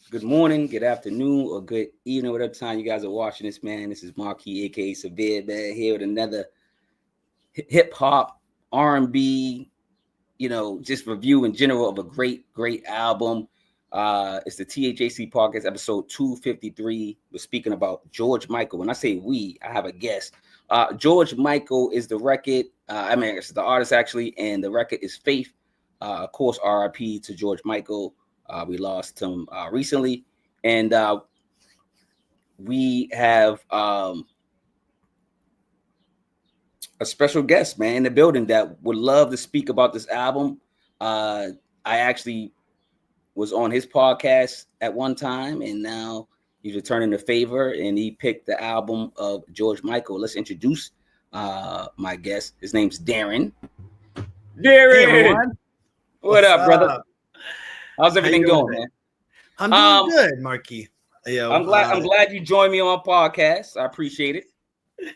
good morning, good afternoon, or good evening, whatever time you guys are watching this, man. This is Marquis, aka Cevere, man, here with another hip hop, R&B, just review in general of a great album. It's the THHC podcast, episode 253. We're speaking about George Michael. When I say we, I have a guest. George Michael is the record. It's the artist actually, and the record is Faith. Of course, RIP to George Michael. We lost him recently, and we have a special guest, man, in the building that would love to speak about this album. I actually was on his podcast at one time, and now he's returning the favor, and he picked the album of George Michael. Let's introduce my guest. His name's Darren. Darren, hey, what up, brother? How's everything going, man? I'm doing good, Marquis. I'm glad you joined me on my podcast. I appreciate it.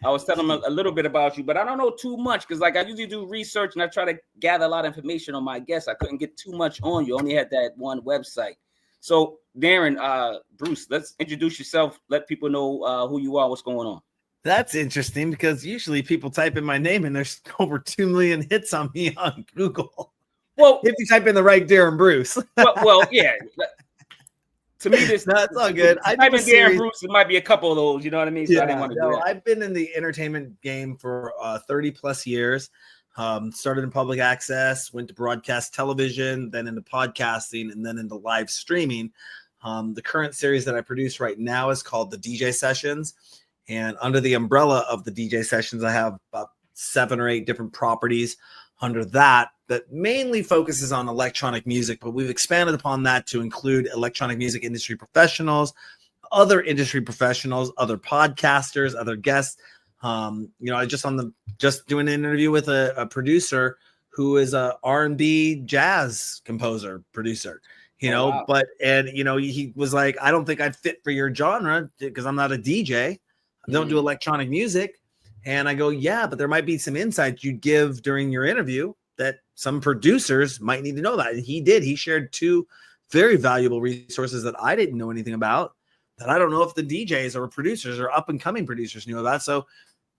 I was telling him a little bit about you, but I don't know too much because, I usually do research and I try to gather a lot of information on my guests. I couldn't get too much on you. I only had that one website. So, Darren, Bruce, let's introduce yourself. Let people know who you are. What's going on? That's interesting because usually people type in my name and there's over 2 million hits on me on Google. Well, if you type in the right Darren Bruce. well, yeah. To me, that's all good. Type in Darren Bruce, it might be a couple of those. You know what I mean? So I didn't want to do that. I've been in the entertainment game for 30 plus years. Started in public access, went to broadcast television, then into podcasting, and then into live streaming. The current series that I produce right now is called the DJ Sessions. And under the umbrella of the DJ Sessions, I have about 7 or 8 different properties under that mainly focuses on electronic music, but we've expanded upon that to include electronic music industry professionals, other industry professionals, other podcasters, other guests. I just doing an interview with a producer who is a R&B jazz composer producer. Wow. He was like, I don't think I'd fit for your genre because I'm not a DJ. I don't do electronic music. And I go, yeah, but there might be some insights you'd give during your interview that some producers might need to know that. And he did. He shared 2 very valuable resources that I didn't know anything about, that I don't know if the DJs or producers or up and coming producers knew about. So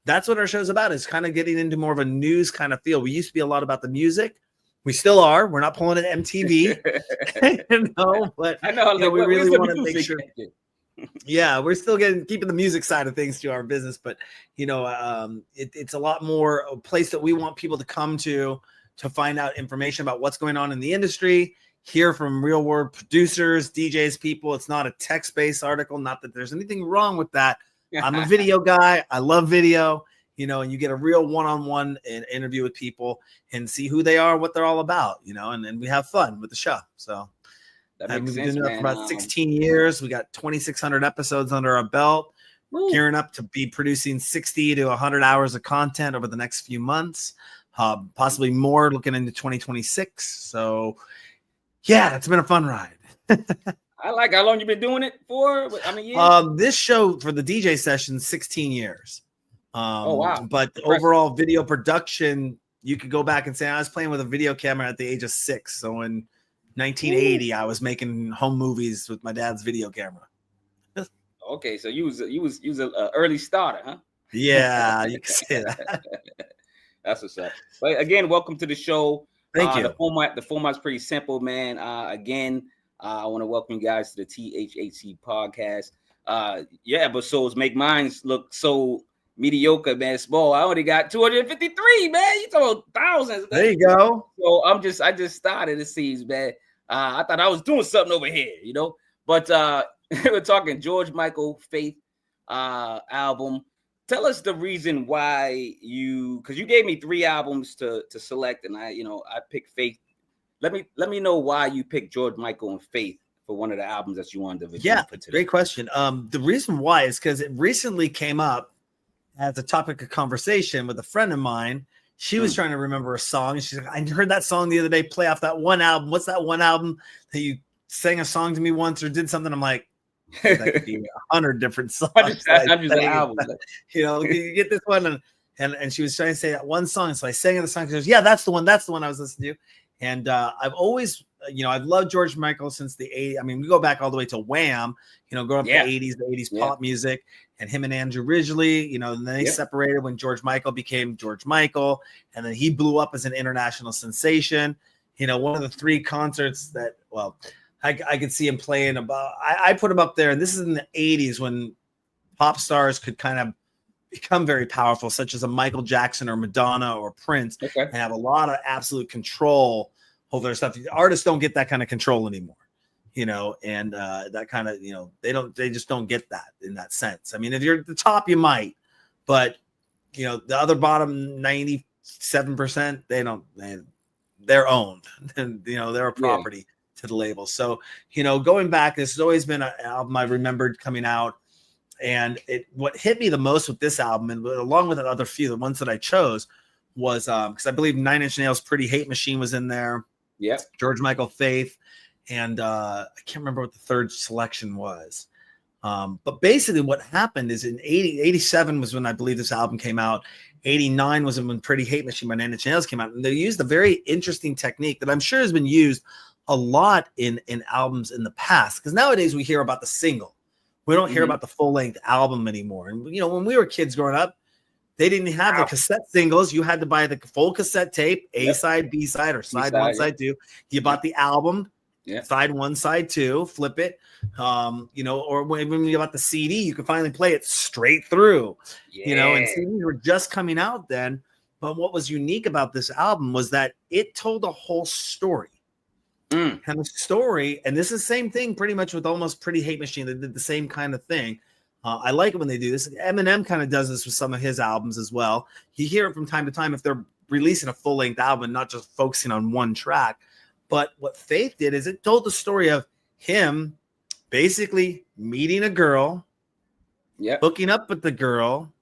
that's what our show's about, is kind of getting into more of a news kind of feel. We used to be a lot about the music. We still are. We're not pulling at MTV, but I know we really want to make sure. Yeah, we're still keeping the music side of things to our business, but it's a lot more a place that we want people to come to find out information about what's going on in the industry, hear from real world producers, DJs, people. It's not a text-based article. Not that there's anything wrong with that. I'm a video guy. I love video, and you get a real one-on-one interview with people and see who they are, what they're all about, and then we have fun with the show. So that makes we've sense, been doing it for about 16 years. We got 2,600 episodes under our belt. Woo. Gearing up to be producing 60 to 100 hours of content over the next few months, possibly more looking into 2026. So, yeah, it's been a fun ride. I like how long you been doing it for? This show for the DJ session, 16 years. Oh, wow. But overall video production, you could go back and say I was playing with a video camera at the age of 6. So in 1980, I was making home movies with my dad's video camera. Okay, so you was an early starter, huh? Yeah, you can say that. That's what's up. But again, welcome to the show. Thank you. The format's pretty simple, man. I want to welcome you guys to the THHC podcast. Episodes make mine look so mediocre, man. Small. I only got 253, man. You talking about thousands? There you go. So I just started, it seems, man. I thought I was doing something over here, But we're talking George Michael Faith album. Tell us the reason why because you gave me 3 albums to select, and I picked Faith. Let me know why you picked George Michael and Faith for one of the albums that you wanted to review. Yeah, great question. The reason why is because it recently came up as a topic of conversation with a friend of mine. She was trying to remember a song. She's like, I heard that song the other day play off that one album. What's that one album that you sang a song to me once or did something? I'm like, that could be 100 different songs. Albums. You get this one. And she was trying to say that one song. So I sang the song. She goes, yeah, that's the one. That's the one I was listening to. And I've always I've loved George Michael since the 80s. I mean, we go back all the way to Wham, growing up the 80s pop music, and him and Andrew Ridgeley, and then they separated when George Michael became George Michael, and then he blew up as an international sensation. One of the 3 concerts that, I could see him playing I put him up there, and this is in the 80s when pop stars could kind of become very powerful, such as a Michael Jackson or Madonna or Prince, and have a lot of absolute control over their stuff. The artists don't get that kind of control anymore, and that kind of, they just don't get that in that sense. I mean, if you're at the top, you might, but the other bottom 97%, they're owned, and they're a property to the label. So, going back, this has always been an album I remembered coming out. And what hit me the most with this album, and along with the other few, the ones that I chose, was because I believe 9 Inch Nails' Pretty Hate Machine was in there. Yeah. George Michael, Faith, and I can't remember what the third selection was. But basically what happened is in 87 was when I believe this album came out. 89 was when Pretty Hate Machine by 9 Inch Nails came out. And they used a very interesting technique that I'm sure has been used a lot in albums in the past. Because nowadays we hear about the single. We don't hear about the full-length album anymore. And, when we were kids growing up, they didn't have the cassette singles. You had to buy the full cassette tape, A side, B side, or side B-side, 1, side 2. You bought the album, side 1, side 2, flip it. Or when you bought the CD, you could finally play it straight through. And CDs were just coming out then. But what was unique about this album was that it told a whole story. And the story, and this is the same thing pretty much with almost Pretty Hate Machine. They did the same kind of thing. I like it when they do this. Eminem kind of does this with some of his albums as well. You hear it from time to time if they're releasing a full-length album, not just focusing on one track. But what Faith did is it told the story of him basically meeting a girl, hooking up with the girl,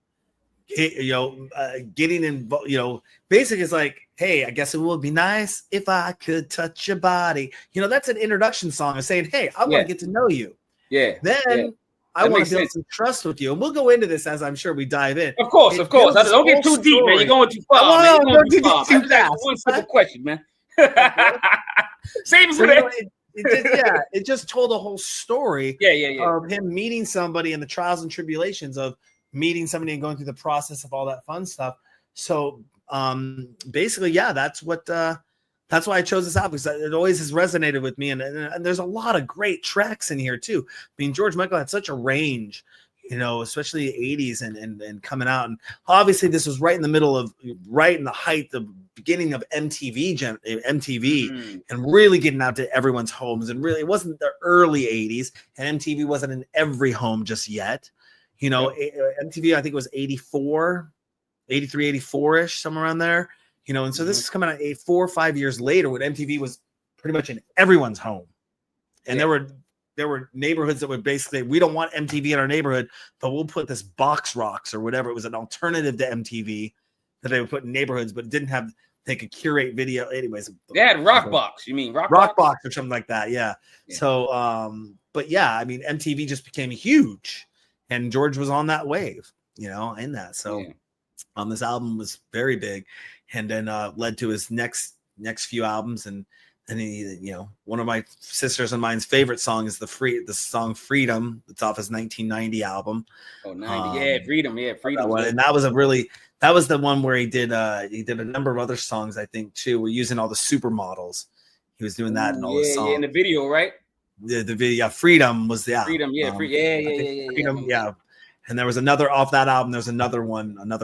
getting involved, basically it's like, hey, I guess it would be nice if I could touch your body. That's an introduction song of saying, hey, I want to get to know you. Then I want to build some trust with you. And we'll go into this as I'm sure we dive in. Of course. Don't get too deep, man. You're going too far. Don't get too fast. One simple question, man. Save it for that. It just told a whole story of him meeting somebody and the trials and tribulations of meeting somebody and going through the process of all that fun stuff. So basically, that's why I chose this album, because it always has resonated with me. And there's a lot of great tracks in here too. I mean, George Michael had such a range, especially the 80s and coming out. And obviously this was right in the height of beginning of MTV and really getting out to everyone's homes. And really, it wasn't the early 80s, and MTV wasn't in every home just yet. MTV, I think it was 84, 83, 84-ish, somewhere around there. And so this is coming out 4 or 5 years later when MTV was pretty much in everyone's home. And there were neighborhoods that would basically, we don't want MTV in our neighborhood, but we'll put this Box Rocks or whatever. It was an alternative to MTV that they would put in neighborhoods, but didn't have, they could curate video. Anyways. They had Rockbox. You mean Rockbox or something like that. Yeah. So, but yeah, I mean, MTV just became huge. And George was on that wave, in that. So this album was very big, and then led to his next few albums. And he, one of my sisters and mine's favorite song is the song Freedom. It's off his 1990 album. Oh, 90. Freedom. Freedom. And that was the one where he did a number of other songs, I think, too. We're using all the supermodels. He was doing that in all the songs. Yeah, in the video, right? The video, Freedom was Freedom, Freedom, And there was another off that album. There's another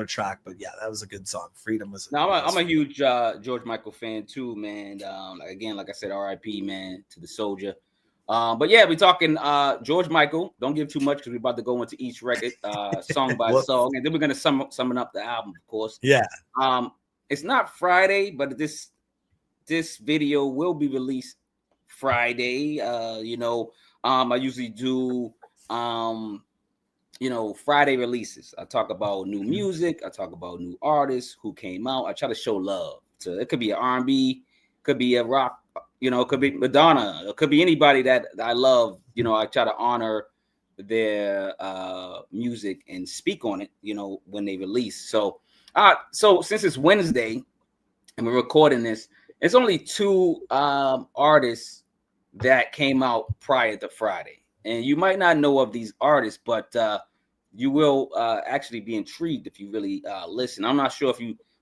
track, but that was a good song. Freedom was. No, I'm a huge George Michael fan too, man. Like I said, R.I.P. man to the soldier. But we're talking George Michael. Don't give too much because we're about to go into each record song by song, and then we're gonna summon up the album, of course. Yeah. It's not Friday, but this video will be released Friday. I usually do Friday releases. I talk about new music, I talk about new artists who came out. I try to show love. So it could be an R&B, could be a rock, it could be Madonna, it could be anybody that I love. I try to honor their music and speak on it, when they release. So since it's Wednesday and we're recording this, It's only two artists that came out prior to Friday, and you might not know of these artists, but you will actually be intrigued if you really listen. I'm not sure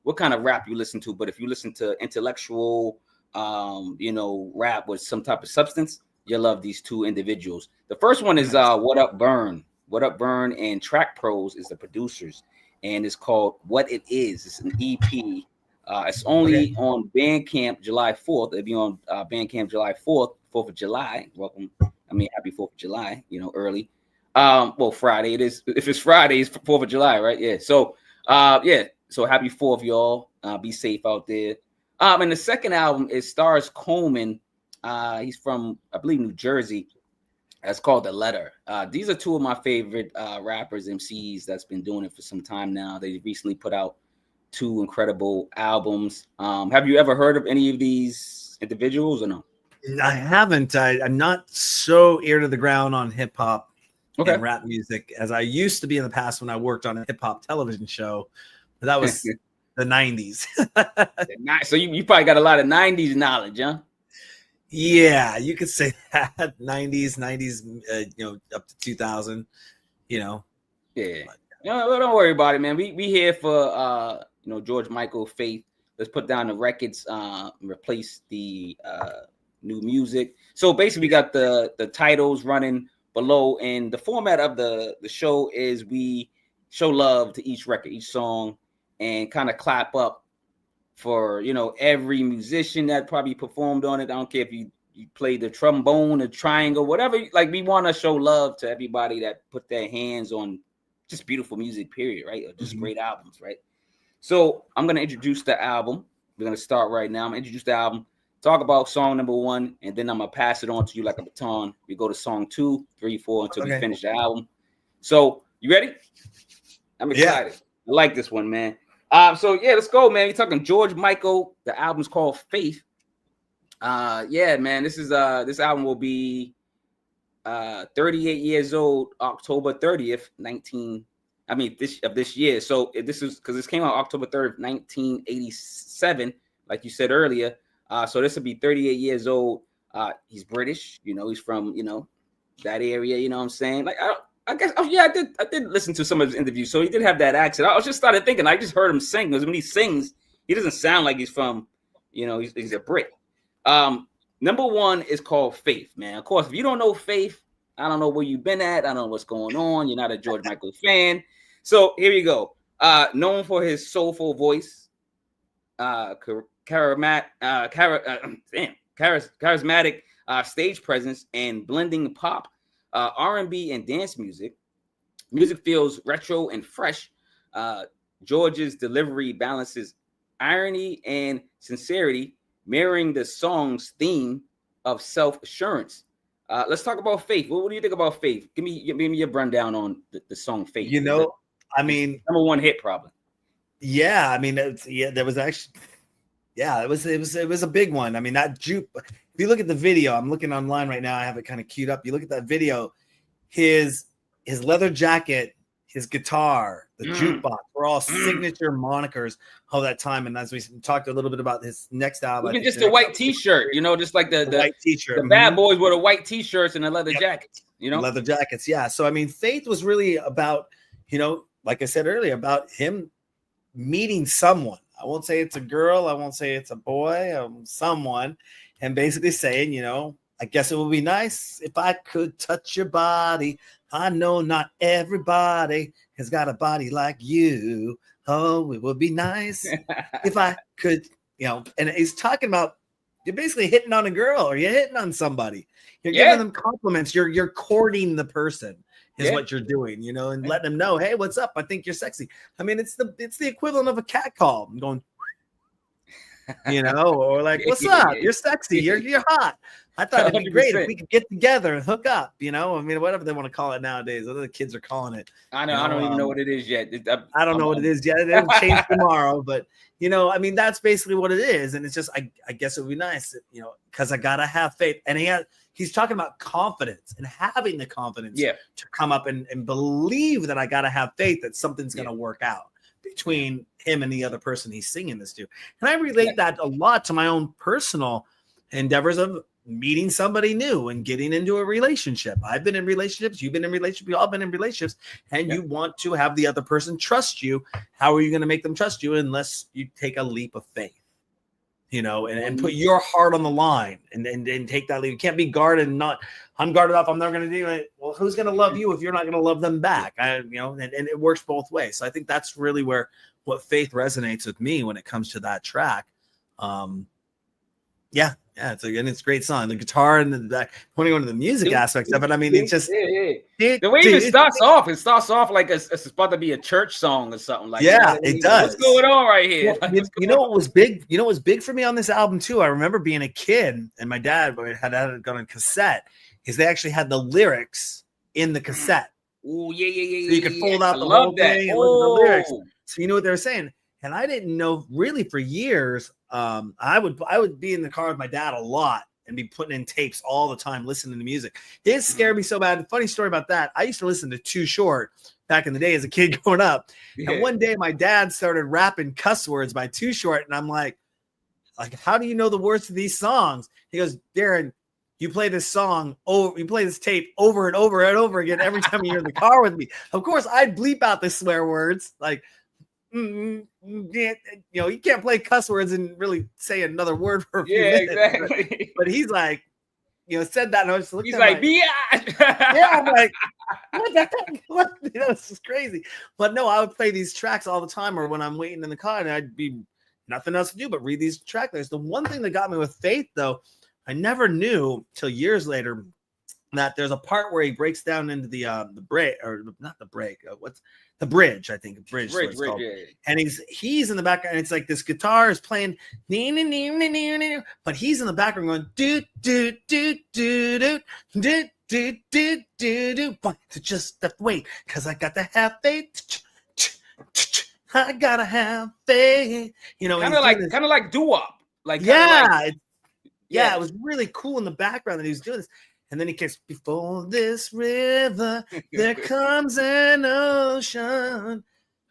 what kind of rap you listen to, but if you listen to intellectual, rap with some type of substance, you'll love these two individuals. The first one is What Up Burn. What Up Burn and Track Pros is the producers, and it's called What It Is. It's an EP. It's only on Bandcamp July 4th. It'll be on Bandcamp July 4th, 4th of July. Welcome. Happy 4th of July, early. Friday it is. If it's Friday, it's 4th of July, right? Yeah. So, So happy 4th, y'all. Be safe out there. And the second album is Stars Coleman. He's from, I believe, New Jersey. That's called The Letter. These are two of my favorite rappers, MCs that's been doing it for some time now. They recently put out two incredible albums. Have you ever heard of any of these individuals or no? I haven't. I'm not so ear to the ground on hip hop and rap music as I used to be in the past when I worked on a hip hop television show. But that was the 90s. So you probably got a lot of 90s knowledge, huh? Yeah, you could say that. 90s, up to 2000, Yeah. Don't worry about it, man. We here for George Michael, Faith. Let's put down the records, replace the new music. So basically we got the titles running below, and the format of the show is we show love to each record, each song, and kind of clap up for every musician that probably performed on it. I don't care if you played the trombone, the triangle, whatever. Like, we want to show love to everybody that put their hands on just beautiful music, period, right? Or just great albums, right? So I'm going to introduce the album. We're going to start right now. I'm going to introduce the album, talk about song number 1, and then I'm going to pass it on to you like a baton. We go to song 2, 3, 4 until we finish the album. So you ready? I'm excited. I like this one, man. Let's go, man. You're talking George Michael. The album's called Faith. Man, this album will be 38 years old, October 30th, this year. So this is because this came out October 3rd, 1987, like you said earlier. So this will be 38 years old. He's British, he's from, that area, you know what I'm saying? Like, I guess, I did listen to some of his interviews. So he did have that accent. I was just started thinking, I just heard him sing, because when he sings, he doesn't sound like he's from, he's a Brit. Number 1 is called Faith, man. Of course, if you don't know Faith, I don't know where you've been at. I don't know what's going on. You're not a George Michael fan. So here you go. Known for his soulful voice, charismatic stage presence, and blending pop, R&B, and dance music. Music feels retro and fresh. George's delivery balances irony and sincerity, mirroring the song's theme of self-assurance. Let's talk about Faith. What do you think about Faith? Give me your rundown on the song Faith. Number 1 hit probably. Yeah, there was actually, it was a big one. That juke. If you look at the video, I'm looking online right now. I have it kind of queued up. You look at that video, his leather jacket, his guitar, the jukebox were all signature monikers of that time. And as we talked a little bit about his next album, even just a white T-shirt, just like the white T-shirt. The bad boys wore the white T-shirts and the leather jackets, leather jackets. Yeah. So Faith was really about, like I said earlier, about him meeting someone. I won't say it's a girl. I won't say it's a boy. Someone, and basically saying, I guess it would be nice if I could touch your body. I know not everybody has got a body like you. Oh, it would be nice if I could, and he's talking about, you're basically hitting on a girl, or you're hitting on somebody. You're giving them compliments. You're courting the person is what you're doing, and letting them know, hey, what's up? I think you're sexy. It's the equivalent of a cat call. I'm going, or like, what's up? You're sexy. You're hot. I thought it'd be great if we could get together and hook up, whatever they want to call it nowadays. Other kids are calling it. I know. I don't even know what it is yet. I don't know what it is yet. It'll change tomorrow, but that's basically what it is. And it's just, I guess it would be nice, because I gotta have faith. And he's talking about confidence and having the confidence to come up and believe that I gotta have faith that something's gonna work out between him and the other person he's singing this to. And I relate that a lot to my own personal endeavors of meeting somebody new and getting into a relationship. I've been in relationships. You've been in relationships. We've all been in relationships. And you want to have the other person trust you. How are you going to make them trust you unless you take a leap of faith? And put your heart on the line and take that leap. You can't be guarded and not, I'm guarded up, I'm never going to do it. Well, who's going to love you if you're not going to love them back? And it works both ways. So I think that's really where what faith resonates with me when it comes to that track. It's a great song. The guitar and the pointing on to the music aspects of it. I mean, it's just the way it starts off like it's about to be a church song or something like that. It does. What's going on right here? What was big? What was big for me on this album too? I remember being a kid and my dad had it on cassette. Is they actually had the lyrics in the cassette. Oh yeah. So you could fold out the whole thing and look at the lyrics. So you know what they were saying. And I didn't know really for years. I would be in the car with my dad a lot and be putting in tapes all the time, listening to music. It scared me so bad. Funny story about that. I used to listen to Too Short back in the day as a kid growing up. Yeah. And one day my dad started rapping cuss words by Too Short. And I'm like, how do you know the words to these songs? He goes, Darren, you play this tape over and over and over again every time you're in the car with me. Of course, I'd bleep out the swear words like, you can't play cuss words and really say another word for a few minutes. Exactly. But he's like, said that, and I was just looking. He's like, I'm like, what the heck? What? This is crazy. But no, I would play these tracks all the time, or when I'm waiting in the car, and I'd be nothing else to do but read these track lists. The one thing that got me with Faith, though, I never knew till years later that there's a part where he breaks down into the break, or not the break. What's the bridge? I think bridge. Yeah. And he's in the background. And it's like this guitar is playing, but he's in the background going do do do do do do do do do do. But just wait, because I got to have faith. I gotta have faith. Kind of like doo-wop. Like it was really cool in the background that he was doing this. And then he kicks, before this river, there comes an ocean.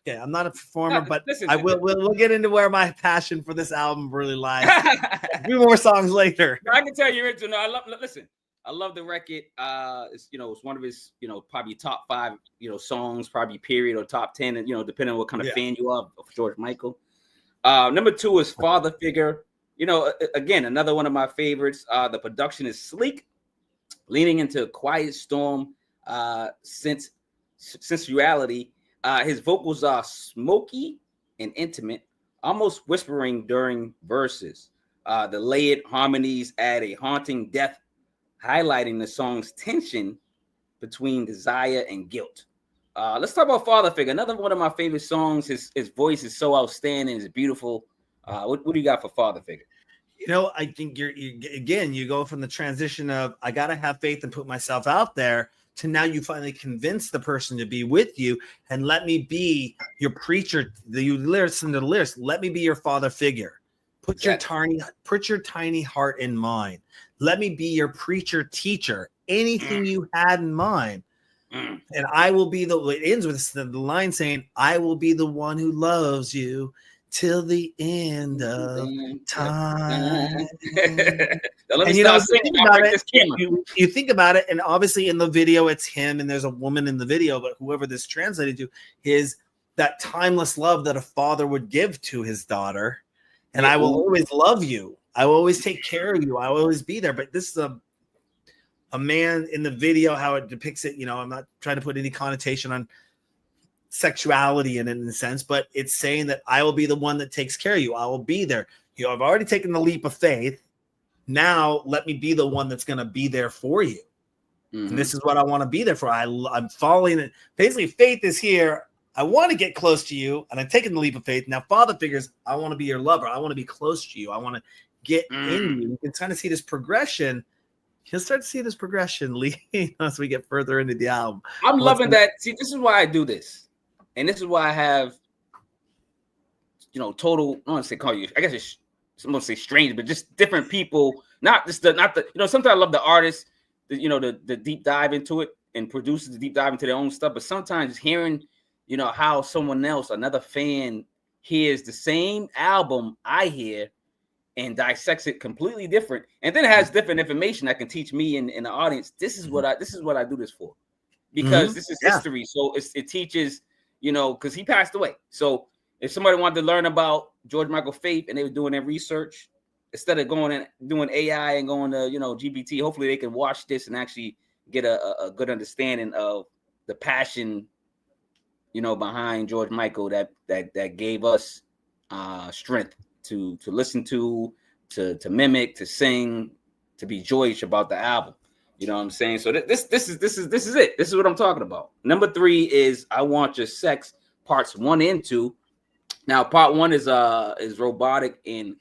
Okay, I'm not a performer, but we'll get into where my passion for this album really lies. A few more songs later. I can tell you're into. No, I love the record. It's one of his probably top 5 songs, probably period, or top 10, and depending on what kind of fan you are of George Michael. Number 2 is Father Figure. Again, another one of my favorites. The production is sleek, leaning into a quiet storm, sensuality. His vocals are smoky and intimate, almost whispering during verses. The layered harmonies add a haunting depth, highlighting the song's tension between desire and guilt. Let's talk about Father Figure. Another one of my favorite songs. His voice is so outstanding. It's beautiful. What do you got for Father Figure? I think you go from the transition of I got to have faith and put myself out there to now you finally convince the person to be with you and let me be your preacher. You listen to the lyrics. Let me be your father figure. Put your tiny heart in mine. Let me be your preacher teacher. Anything you had in mind. And I will be it ends with the line saying, I will be the one who loves you till the end of time. And you think about it, and obviously in the video it's him and there's a woman in the video, but whoever this translated to is that timeless love that a father would give to his daughter. And I will always love you. I will always take care of you. I will always be there. But this is a man in the video, how it depicts it. I'm not trying to put any connotation on sexuality in it in a sense, but it's saying that I will be the one that takes care of you. I will be there. I've already taken the leap of faith. Now let me be the one that's going to be there for you. Mm-hmm. And this is what I want to be there for. I'm following it. Basically, faith is here. I want to get close to you, and I'm taking the leap of faith. Now, Father figures, I want to be your lover. I want to be close to you. I want to get in you. You can kind of see this progression. You'll start to see this progression as we get further into the album. I'm loving that. See, this is why I do this. And this is why I have, total, I don't want to say call you, I guess it's, I'm going to say strange, but just different people. Not the, sometimes I love the artists, the deep dive into it and producers to deep dive into their own stuff. But sometimes hearing you know, how someone else, another fan, hears the same album I hear and dissects it completely different, and then has different information that can teach me and the audience. This is what I do this for, because this is history. So it teaches, you know, because he passed away. So if somebody wanted to learn about George Michael Faith and they were doing their research, instead of going and doing AI and going to, you know, GPT, hopefully they can watch this and actually get a good understanding of the passion, you know, behind George Michael that gave us strength to listen to mimic, to sing, to be joyous about the album. You know what I'm saying? So this is it. This is what I'm talking about. Number 3 is I Want Your Sex, parts 1 and 2. Now, part 1 is robotic and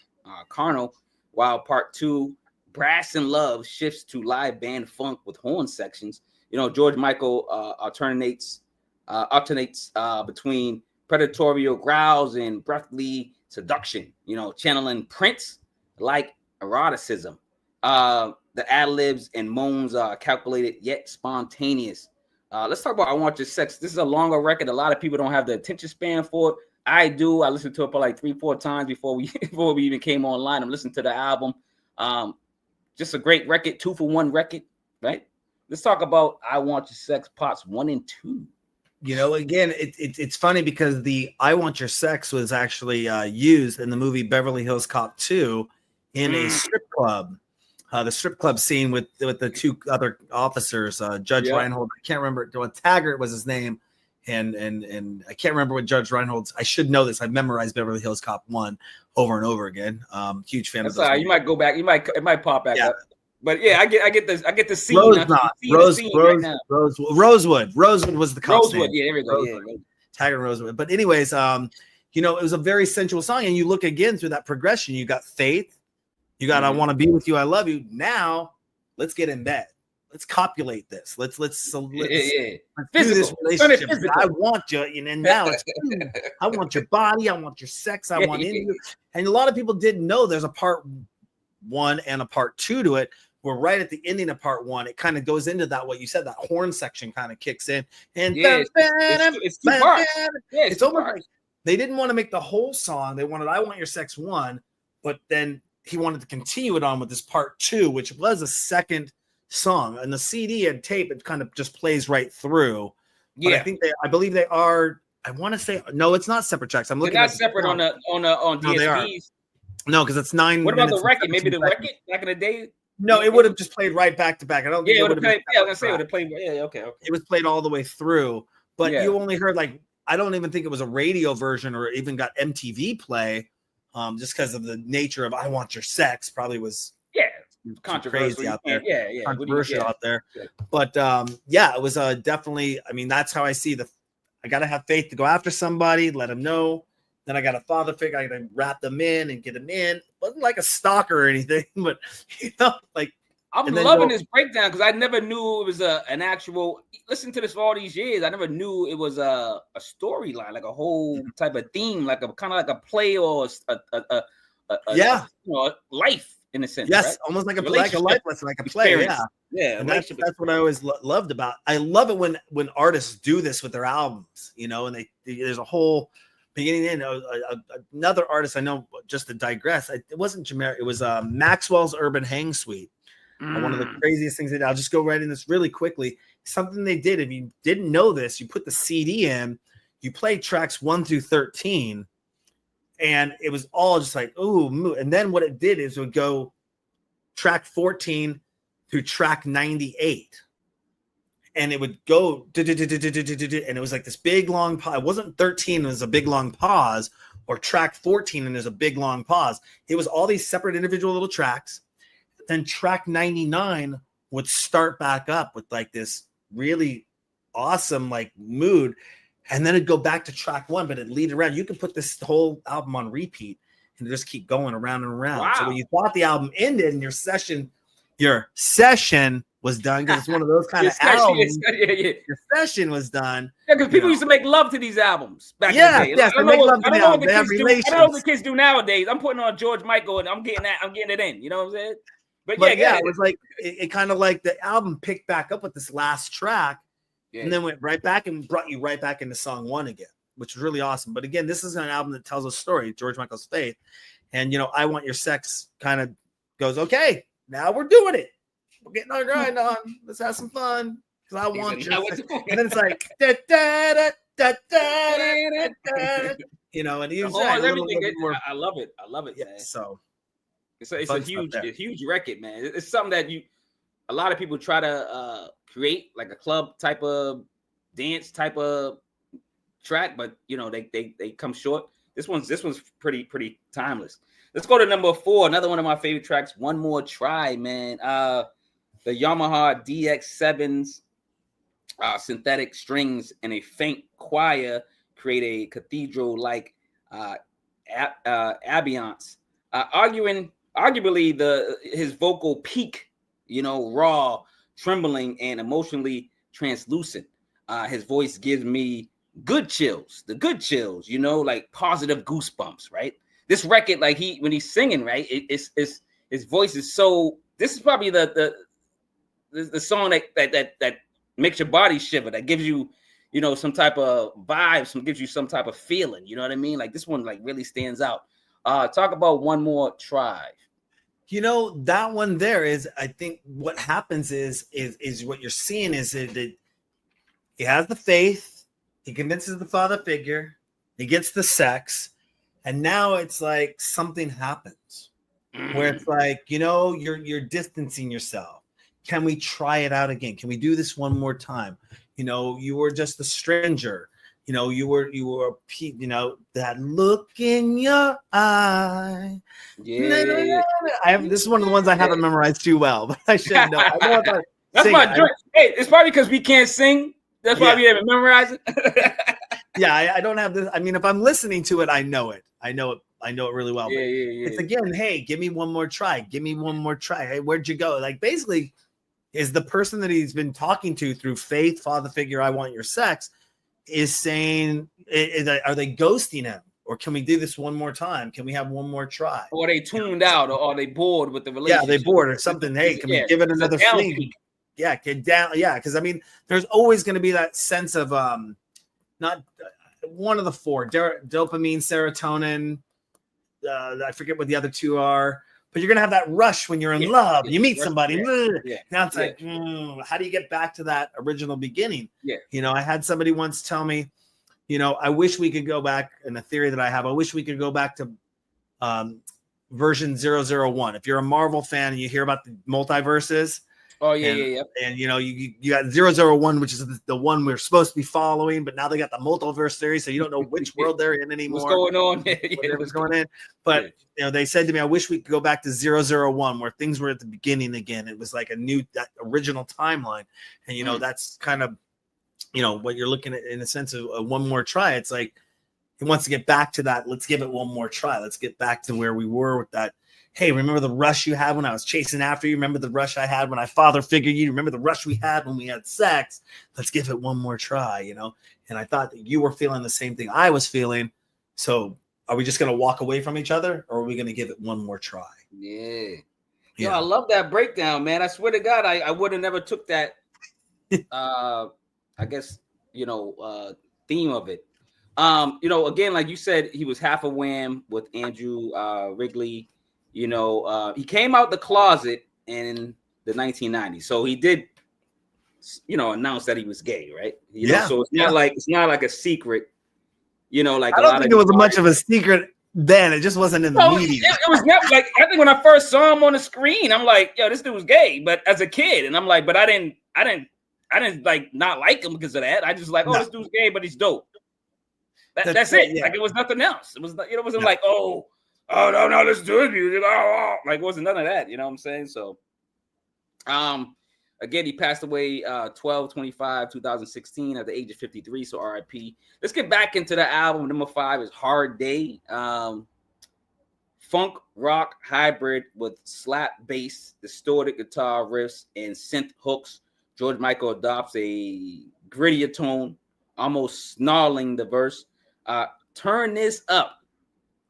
carnal, while part 2, brass and love, shifts to live band funk with horn sections. You know, George Michael alternates between predatorial growls and breathly seduction, you know, channeling Prince like eroticism. The ad-libs and moans are calculated yet spontaneous. Let's talk about I Want Your Sex. This is a longer record. A lot of people don't have the attention span for it. I do. I listened to it for like 3-4 times before we even came online. I'm listening to the album. Just a great record, 2-for-1 record, right? Let's talk about I Want Your Sex parts 1 and 2. You know, again, it's funny because the I Want Your Sex was actually used in the movie Beverly Hills Cop 2 in a strip club. The strip club scene with the 2 other officers, Judge Reinhold. I can't remember. Taggart was his name. And I can't remember what Judge Reinhold's. I should know this. I've memorized Beverly Hills Cop 1 over and over again. Huge fan of those. You might go back. It might pop back up. But yeah, I get the scene. Rosewood. Rosewood was the cop's name. Yeah, there we go. Yeah. Taggart Rosewood. But anyways, you know, it was a very sensual song, and you look again through that progression. You got Faith, you got I Want to Be With You, I Love You. Now, let's get in bed. Let's copulate this. Let's do this relationship. I want you, and now it's I want your body, I want your sex, I want in you. And a lot of people didn't know there's a part 1 and a part 2 to it. We're right at the ending of part 1. It kind of goes into that, what you said, that horn section kind of kicks in. And it's 2 parts. It's almost like they didn't want to make the whole song. They wanted I Want Your Sex 1, but then he wanted to continue it on with this part 2, which was a second song. And the CD and tape, it kind of just plays right through. But I believe they are. I want to say no, it's not separate tracks. I'm looking. They're not separate on DSPs. No, because it's 9. What about the record? Maybe the record back in the day. No, it would have just played right back to back. I don't think it would have played. Yeah, I was gonna say it would have played. Yeah, okay. It was played all the way through, but you only heard like I don't even think it was a radio version or even got MTV play, just because of the nature of I Want Your Sex. Probably was controversial out there. Controversial out there. But it was definitely. I mean, that's how I see I gotta have faith to go after somebody, let them know. Then I got a father figure. I got to wrap them in and get them in. It wasn't like a stalker or anything, but you know, like I'm loving this breakdown because I never knew it was an actual. Listen to this for all these years. I never knew it was a storyline, like a whole type of theme, like a kind of like a play or a life in a sense. Yes, right? almost like a life lesson, like a play. Yeah. And that's what I always loved about. I love it when artists do this with their albums, you know, and there's a whole. Beginning in another artist I know, just to digress, it wasn't Jamaica, it was Maxwell's Urban Hang Suite. One of the craziest things I'll just go right in this really quickly. Something they did, if you didn't know this, you put the CD in, you play tracks 1 through 13, and it was all just like, ooh, and then what it did is it would go track 14 through track 98. And it would go, and it was like this big long pause. It wasn't 13, it was a big long pause, or track 14, and there's a big long pause. It was all these separate individual little tracks. Then track 99 would start back up with like this really awesome like mood. And then it'd go back to track 1, but it'd lead around. You could put this whole album on repeat and just keep going around and around. Wow. So when you thought the album ended and your session was done, because it's one of those kind of albums. Your session was done. Yeah, because people used to make love to these albums back in the day. Yes, I don't know what the kids do nowadays. I'm putting on George Michael and I'm getting it in. You know what I'm saying? But it was like it kind of like the album picked back up with this last track, and then went right back and brought you right back into song 1 again, which was really awesome. But again, this is an album that tells a story, George Michael's Faith. And, you know, I Want Your Sex kind of goes, okay, now we're doing it. We're getting our grind on. Let's have some fun. Because I want your sex. And then it's like, da, da, da, da, da, da, da, you know, and he's like, I love it. I love it, yeah, man. So it's a huge record, man. It's something that a lot of people try to create, like a club type of dance type of track, but you know, they come short. This one's pretty timeless. Let's go to number 4. Another one of my favorite tracks, One More Try, man. The Yamaha DX7's synthetic strings and a faint choir create a cathedral-like ambiance. Arguably his vocal peak, you know, raw, trembling, and emotionally translucent. His voice gives me good chills, you know, like positive goosebumps, right? This record, like when he's singing, right, it's his voice is so. This is probably the song that makes your body shiver, that gives you, you know, some type of vibes, gives you some type of feeling. You know what I mean? Like this one, like really stands out. Talk about One More Try. You know, that one there is, I think what happens is what you're seeing is that he has the faith, he convinces the father figure, he gets the sex, and now it's like something happens where it's like, you know, you're distancing yourself. Can we try it out again? Can we do this one more time? You know, you were just a stranger. You know, you were, you know, that look in your eye. Yeah. This is one of the ones I haven't memorized too well, but I should know. I know about that's my drink. Hey, it's probably because we can't sing. That's why we haven't memorized it. Yeah, I don't have this. I mean, if I'm listening to it, I know it. I know it really well. Yeah. It's again, hey, give me one more try. Give me one more try. Hey, where'd you go? Like basically, is the person that he's been talking to through faith, father figure, I want your sex, is saying, are they ghosting him? Or can we do this one more time? Can we have one more try? Or they tuned out, or are they bored with the relationship? Yeah, they bored or something. Hey, can we give it another fling? Yeah, get down. Yeah, because I mean, there's always going to be that sense of not one of the 4: dopamine, serotonin. I forget what the other 2 are, but you're going to have that rush when you're in love. You meet somebody. Now it's like, how do you get back to that original beginning? Yeah. You know, I had somebody once tell me, you know, I wish we could go back, and a theory that I have, I wish we could go back to version 001. If you're a Marvel fan and you hear about the multiverses. Oh, yeah. And, you know, you got 001, which is the one we're supposed to be following, but now they got the multiverse theory, so you don't know which world they're in anymore. What's going on? What's going in. But, you know, they said to me, I wish we could go back to 001, where things were at the beginning again. It was like that original timeline. And, you know, that's kind of, you know, what you're looking at in a sense of one more try. It's like, he wants to get back to that. Let's give it one more try. Let's get back to where we were with that. Hey, remember the rush you had when I was chasing after you? Remember the rush I had when I father figured you? Remember the rush we had when we had sex? Let's give it one more try, you know? And I thought that you were feeling the same thing I was feeling. So are we just going to walk away from each other, or are we going to give it one more try? Yeah. Yo, I love that breakdown, man. I swear to God, I would have never took that, I guess, you know, theme of it. You know, again, like you said, he was half a Wham with Andrew Wrigley. You know, he came out the closet in the 1990s, so he did, you know, announce that he was gay, right? You know, so it's not like a secret. You know, like I don't think it was much of a secret then. It just wasn't in the media. It was never like, I think when I first saw him on the screen, I'm like, yo, this dude was gay, but as a kid, and I'm like, but I didn't like not like him because of that. I just like, this dude's gay, but he's dope. That's it. Yeah. Like it was nothing else. It was, you know, it wasn't like, oh no, let's do it, music. Like it wasn't none of that. You know what I'm saying? So, again, he passed away 12/25/2016 at the age of 53. So RIP. Let's get back into the album. Number 5 is Hard Day. Funk rock hybrid with slap bass, distorted guitar riffs, and synth hooks. George Michael adopts a grittier tone, almost snarling the verse. Turn this up.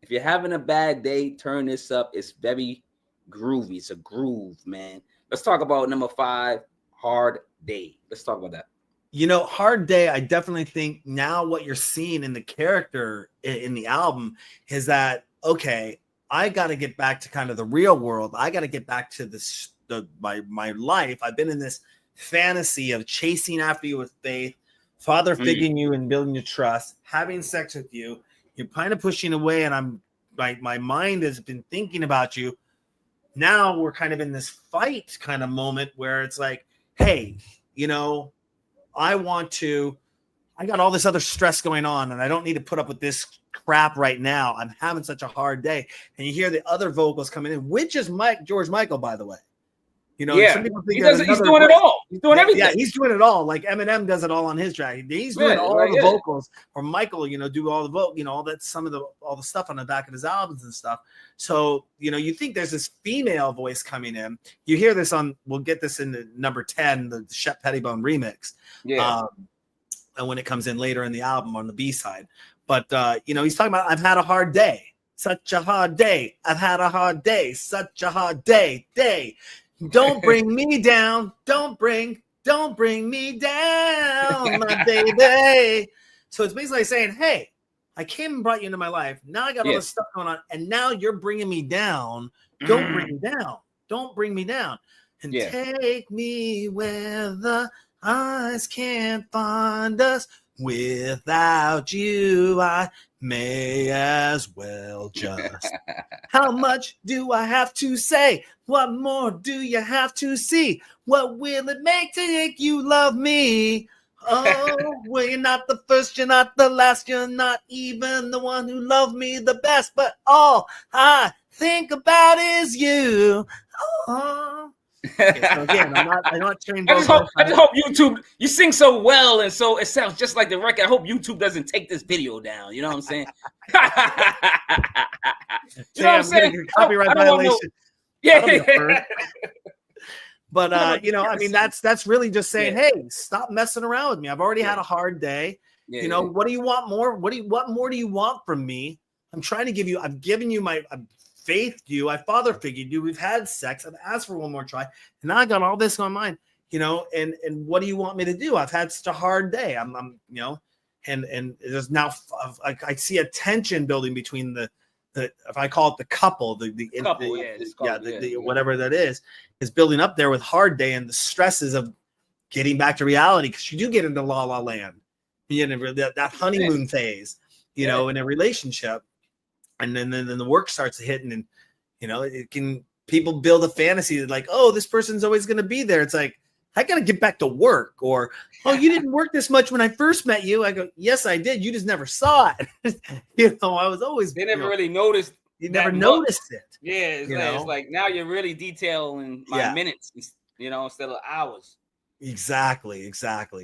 If you're having a bad day, turn this up. It's very groovy. It's a groove, man. Let's talk about number 5, Hard Day. Let's talk about that. Hard Day, I definitely think now what you're seeing in the character in the album is that, okay, I got to get back to kind of the real world. I got to get back to my life. I've been in this fantasy of chasing after you with faith, father figuring you and building your trust, having sex with you. You're kind of pushing away, and my mind has been thinking about you. Now we're kind of in this fight kind of moment where it's like, hey, I got all this other stress going on, and I don't need to put up with this crap right now. I'm having such a hard day. And you hear the other vocals coming in, which is George Michael, by the way. Some people think he's doing it all. He's doing everything. Yeah, he's doing it all. Like Eminem does it all on his track. He's doing all the vocals, or Michael, do all the all that, all the stuff on the back of his albums and stuff. So, you think there's this female voice coming in. You hear this we'll get this in the number 10, the Shep Pettibone remix. Yeah. And when it comes in later in the album on the B-side. But, he's talking about, I've had a hard day. Such a hard day. I've had a hard day. Such a hard day. Don't bring me down. Don't bring me down, my baby. So it's basically saying, hey, I came and brought you into my life. Now I got all this stuff going on, and now you're bringing me down. Don't bring me down. Don't bring me down. And take me where the eyes can't find us. Without you, I may as well just. How much do I have to say? What more do you have to see? What will it make to make you love me? Oh, well, you're not the first, you're not the last, you're not even the one who loved me the best, but all I think about is you. Oh. Okay, so again, I'm not trained. I just hope YouTube, you sing so well, and so it sounds just like the record. I hope YouTube doesn't take this video down. You know what I'm saying? You know what I'm saying? Copyright violation. Yeah. But that's really just saying, hey, stop messing around with me. I've already had a hard day. What do you want more? What more do you want from me? I'm trying to give you. I've given you I've faithed you. I father figured you. We've had sex. I've asked for one more try, and now I got all this on mine. And what do you want me to do? I've had such a hard day. I'm and there's now I see a tension building between the if I call it the couple, whatever that is building up there with hard day and the stresses of getting back to reality, because you do get into la la land, that honeymoon phase, in a relationship, and then the work starts hitting, and it can, people build a fantasy that like, oh, this person's always going to be there. It's like, I got to get back to work, or, oh, you didn't work this much when I first met you. I go, yes, I did. You just never saw it. I was always. They never really noticed. You never noticed it. Yeah, it's like now you're really detailing my minutes, instead of hours. Exactly.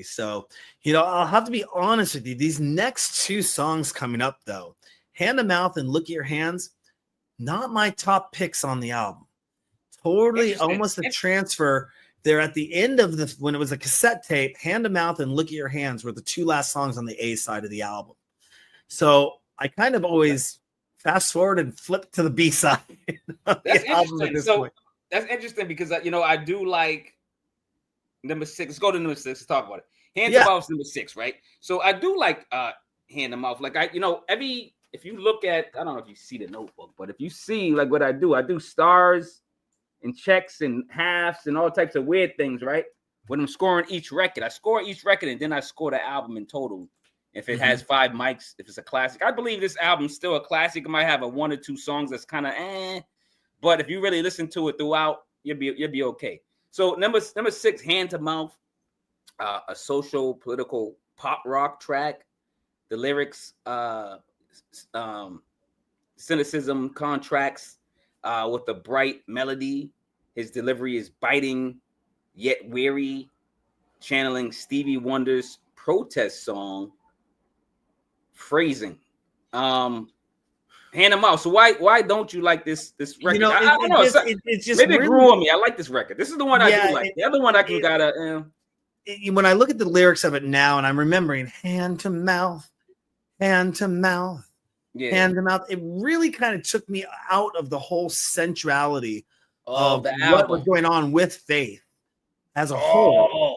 So, I'll have to be honest with you. These next two songs coming up, though, Hand to Mouth and Look at Your Hands, not my top picks on the album. Totally almost a transfer. They're at the end of when it was a cassette tape, Hand to Mouth and Look at Your Hands were the two last songs on the A side of the album. So I kind of always fast forward and flip to the B side. That's interesting. So that's interesting because I do like number 6. Let's go to number 6. Let's talk about it. Hand to Mouth is number 6, right? So I do like Hand to Mouth. Like if you look at, I don't know if you see the notebook, but if you see like what I do stars and checks and halves and all types of weird things, right? When I'm scoring each record, I score each record and then I score the album in total. If it has 5 mics, if it's a classic, I believe this album's still a classic. It might have 1 or 2 songs that's kind of but if you really listen to it throughout, you'll be okay. So number 6, Hand to Mouth, a social political pop rock track. The lyrics, cynicism contracts with a bright melody. His delivery is biting yet weary, channeling Stevie Wonder's protest song, Phrasing. Hand to Mouth. So why don't you like this record? I don't know. It's just maybe it grew on me. I like this record. This is the one I do like. The other one I can gotta. When I look at the lyrics of it now, and I'm remembering hand to mouth, hand to mouth. Yeah. Hand to Mouth, it really kind of took me out of the whole sensuality of what was going on with faith. as a whole.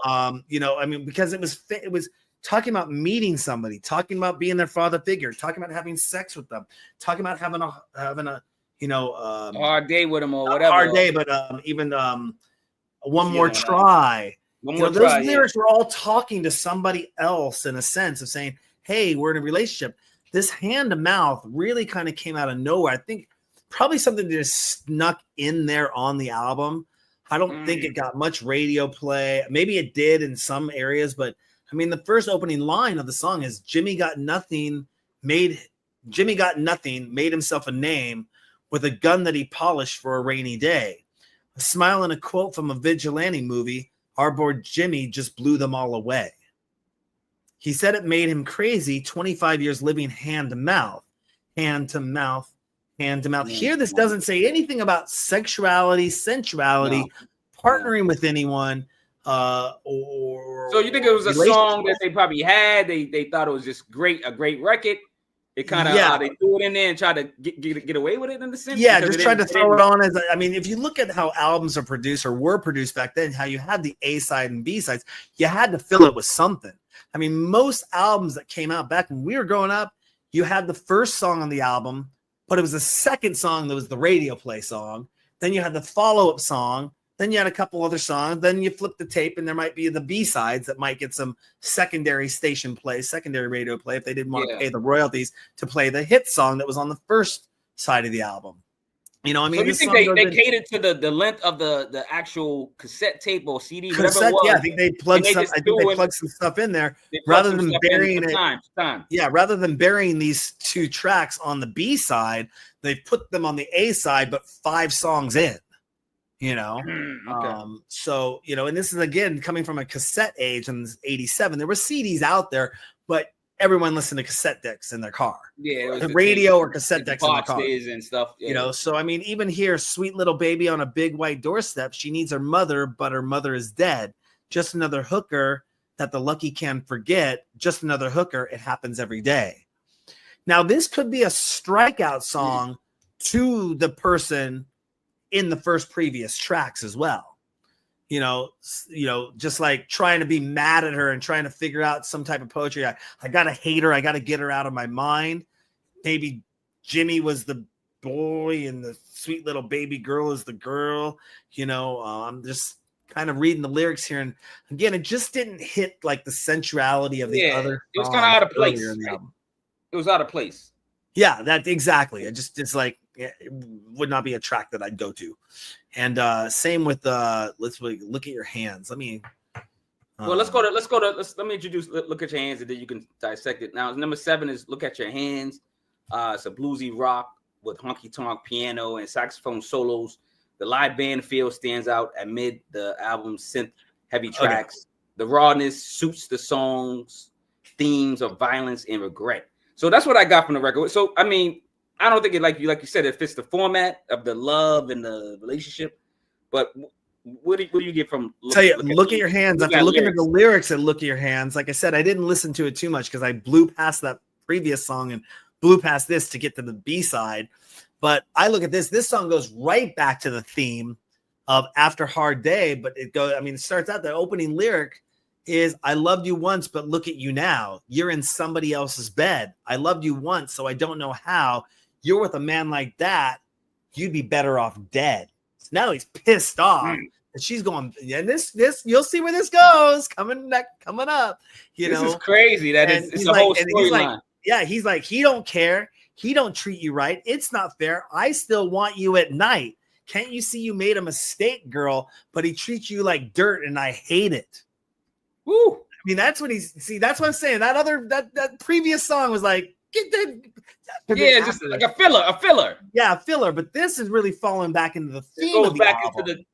You know, I mean, because it was talking about meeting somebody, talking about being their father figure, talking about having sex with them, talking about having a you know, hard day with them or whatever. Hard day, but even one more try. One you more know, try. Those lyrics were all talking to somebody else in a sense of saying, "Hey, we're in a relationship." This hand to mouth really kind of came out of nowhere. I think probably something that just snuck in there on the album. I don't think it got much radio play. Maybe it did in some areas, but I mean, the first opening line of the song is Jimmy got nothing, made himself a name with a gun that he polished for a rainy day. A smile and a quote from a vigilante movie. Our boy Jimmy just blew them all away. He said it made him crazy, 25 years living hand to mouth, hand to mouth, hand to mouth. Here, this doesn't say anything about sexuality, sensuality, partnering with anyone, or so you think it was a song that they probably had? They thought it was just a great record. They kind of they threw it in there and tried to get away with it in the sense. Yeah, just tried to throw it on as I mean, if you look at how albums are produced or were produced back then, how you had the A side and B sides, you had to fill it with something. I mean, most albums that came out back when we were growing up, you had the first song on the album, but it was the second song that was the radio play song. Then you had the follow-up song. Then you had a couple other songs. Then you flip the tape, and there might be the B-sides that might get some secondary station play, secondary radio play, if they didn't want to pay the royalties to play the hit song that was on the first side of the album. You know, I mean, so you think they catered to the length of the actual cassette tape or CD, whatever it was? Yeah, I think they plugged some stuff in there rather than burying it. Yeah, rather than burying these two tracks on the B side, they put them on the A side, but 5 songs in. You know, so you know, and this is again coming from a cassette age in '87. There were CDs out there, but everyone listened to cassette decks in their car. Yeah, it was the radio or cassette decks in their car and stuff. Yeah. You know, so I mean, even here, sweet little baby on a big white doorstep. She needs her mother, but her mother is dead. Just another hooker that the lucky can forget. Just another hooker. It happens every day. Now, this could be a strikeout song to the person in the previous tracks as well. You know, just like trying to be mad at her and trying to figure out some type of poetry. I got to hate her. I got to get her out of my mind. Maybe Jimmy was the boy and the sweet little baby girl is the girl. You know, I'm just kind of reading the lyrics here. And again, it just didn't hit like the sensuality of the other. It was kind of out of place. It was out of place. Yeah, that exactly. It's like, it would not be a track that I'd go to. And same with let's look at your hands. Let me let me introduce Look at Your Hands, and then you can dissect it. Now, number 7 is Look at Your Hands. It's a bluesy rock with honky tonk piano and saxophone solos. The live band feel stands out amid the album's synth heavy tracks. Okay. The rawness suits the song's themes of violence and regret. So that's what I got from the record. So I mean, I don't think it like you said, it fits the format of the love and the relationship. But what do you get from Look at Your Hands? After looking at the lyrics and Look at Your Hands, like I said, I didn't listen to it too much because I blew past that previous song and blew past this to get to the B side. But I look at this song goes right back to the theme of After Hard Day. But it starts out, the opening lyric is, I loved you once, but look at you now. You're in somebody else's bed. I loved you once, so I don't know how. You're with a man like that, you'd be better off dead. So now he's pissed off. And she's going, and this you'll see where this goes coming up. This is crazy. It's a whole storyline. He's like, he don't care. He don't treat you right. It's not fair. I still want you at night. Can't you see you made a mistake, girl? But he treats you like dirt, and I hate it. Woo. I mean, that's what that's what I'm saying. That previous song was like, just like a filler. Yeah, a filler. But this is really falling back into the theme. It goes back into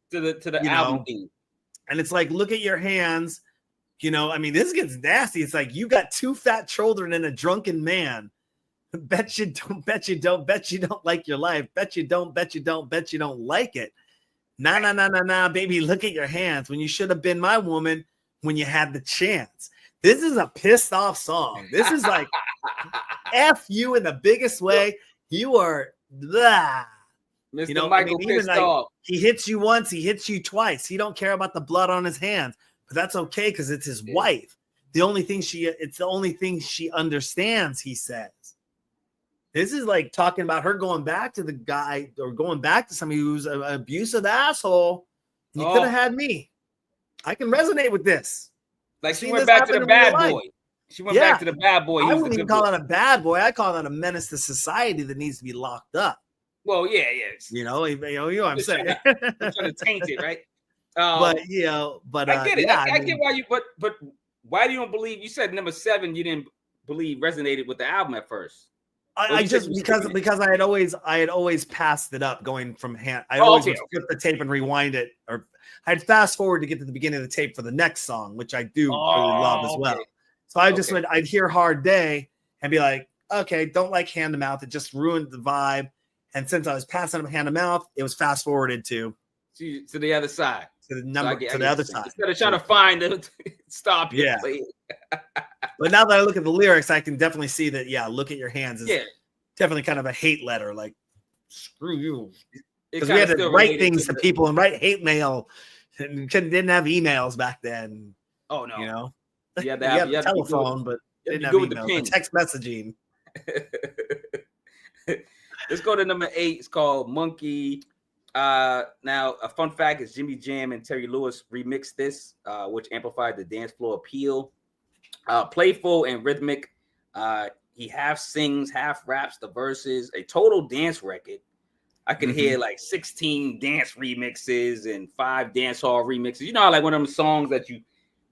the album theme. And it's like, look at your hands. You know, I mean, this gets nasty. It's like, you got 2 fat children and a drunken man. Bet you don't like your life. Bet you don't like it. Nah, baby, look at your hands. When you should have been my woman when you had the chance. This is a pissed off song. This is like F you in the biggest way. You are blah. Mr. Michael pissed off. He hits you once, he hits you twice. He don't care about the blood on his hands, but that's okay because it's his wife. It's the only thing she understands, he says. This is like talking about her going back to the guy or going back to somebody who's an abusive asshole. You could have had me. I can resonate with this. Like she went back to the bad boy. She went back to the bad boy. I wouldn't even call that a bad boy. I call that a menace to society that needs to be locked up. Well, yeah. You know what I'm saying. I'm trying to taint it, right? I get it. I get why you, but why do you don't believe? You said number 7, you didn't believe resonated with the album at first. I just because I had always passed it up going from hand. I always would flip the tape and rewind it, or I'd fast forward to get to the beginning of the tape for the next song, which I do really love as well. So I just I'd hear Hard Day and be like, okay, don't like Hand to Mouth. It just ruined the vibe. And since I was passing up Hand to Mouth, it was fast forwarded to the other side. To the number to the other side. Instead of trying to find it, stop you. Yeah. But now that I look at the lyrics, I can definitely see that, Look at Your Hands is definitely kind of a hate letter, like, screw you. Because we had to write things to people and write hate mail. And didn't have emails back then. Oh, no. You know? You had a telephone, but didn't have emails. Text messaging. Let's go to number 8. It's called Monkey. Now, a fun fact is Jimmy Jam and Terry Lewis remixed this, which amplified the dance floor appeal. Playful and rhythmic. He half sings, half raps the verses. A total dance record. I can hear like 16 dance remixes and 5 dance hall remixes. You know, like one of them songs that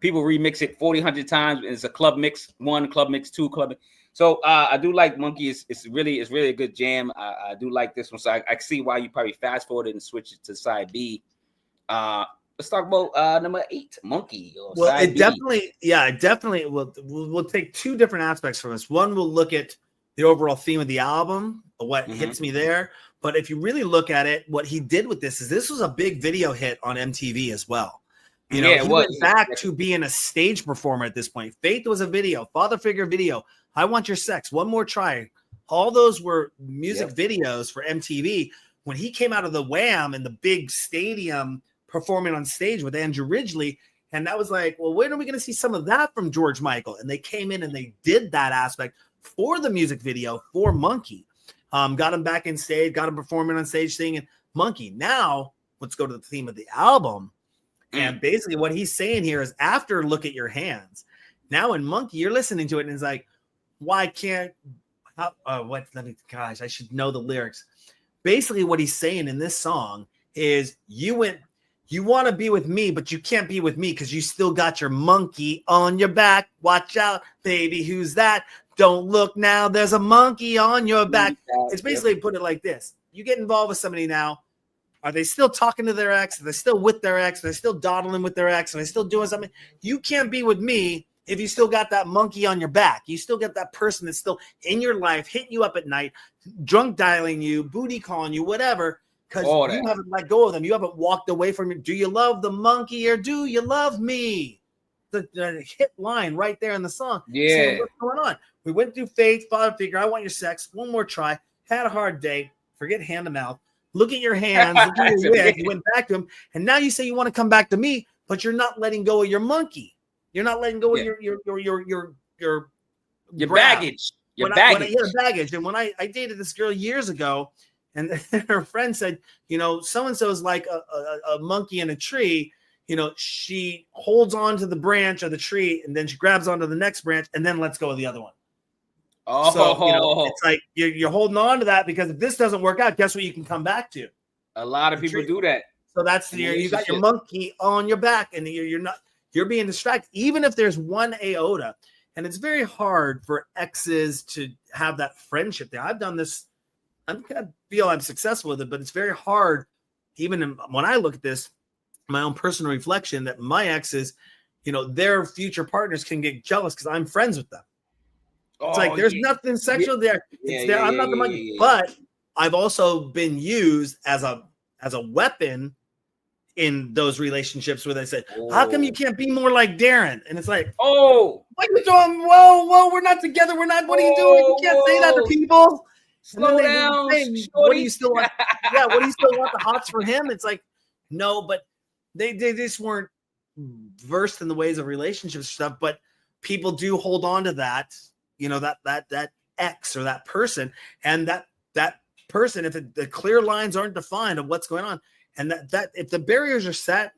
people remix it 100 times, and it's a club mix 1, club mix 2, club mix. So I do like Monkey. It's really a good jam. I do like this one. So I see why you probably fast forwarded and switch it to side B. Let's talk about number 8, Monkey. It definitely we'll take 2 different aspects from this. One, we'll look at the overall theme of the album, what hits me there. But if you really look at it, what he did with this was a big video hit on MTV as well. You know, he went back to being a stage performer at this point. Faith was a video, Father Figure video, I Want Your Sex, One More Try. All those were music videos for MTV. When he came out of the Wham! In the big stadium performing on stage with Andrew Ridgeley, and that was like, well, when are we going to see some of that from George Michael? And they came in and they did that aspect for the music video for Monkey. Got him back in stage, got him performing on stage singing Monkey. Now, let's go to the theme of the album. And basically what he's saying here is after Look at Your Hands. Now in Monkey, you're listening to it and it's like, I should know the lyrics. Basically what he's saying in this song is you want to be with me, but you can't be with me because you still got your monkey on your back. Watch out, baby, who's that? Don't look now, there's a monkey on your back. It's basically put it like this. You get involved with somebody now. Are they still talking to their ex? Are they still with their ex? Are they still dawdling with their ex? Are they still doing something? You can't be with me if you still got that monkey on your back. You still got that person that's still in your life, hitting you up at night, drunk dialing you, booty calling you, whatever, because you haven't let go of them. You haven't walked away from it. Do you love the monkey or do you love me? The hit line right there in the song. Yeah. Saying, what's going on? We went through Faith, Father Figure, I Want Your Sex, One More Try, Had a Hard Day, Forget Hand to Mouth, Look at Your Hands, look at your wig. You went back to him, and now you say you want to come back to me, but you're not letting go of your monkey. You're not letting go of your baggage. Your baggage. And when I dated this girl years ago, and her friend said, so-and-so is like a monkey in a tree. She holds on to the branch of the tree, and then she grabs onto the next branch, and then lets go of the other one. Oh, so, it's like you're holding on to that because if this doesn't work out, guess what you can come back to? A lot of people do that. So that's you got your monkey on your back, and you're being distracted, even if there's one iota. And it's very hard for exes to have that friendship there. I've done this. I feel I'm successful with it, but it's very hard, even when I look at this, my own personal reflection, that my exes, their future partners can get jealous because I'm friends with them. It's like there's nothing sexual there. I'm not the monkey, but I've also been used as a weapon in those relationships where they say, "How come you can't be more like Darren?" And it's like, what are you doing? Whoa, we're not together. We're not. What are you doing? You can't say that to people. Slow down, what do you shorty. still want? Yeah, what do you still want the hots for him? It's like, no, but they just weren't versed in the ways of relationship stuff. But people do hold on to that, that ex or that person, and that person, if the clear lines aren't defined of what's going on, and that if the barriers are set,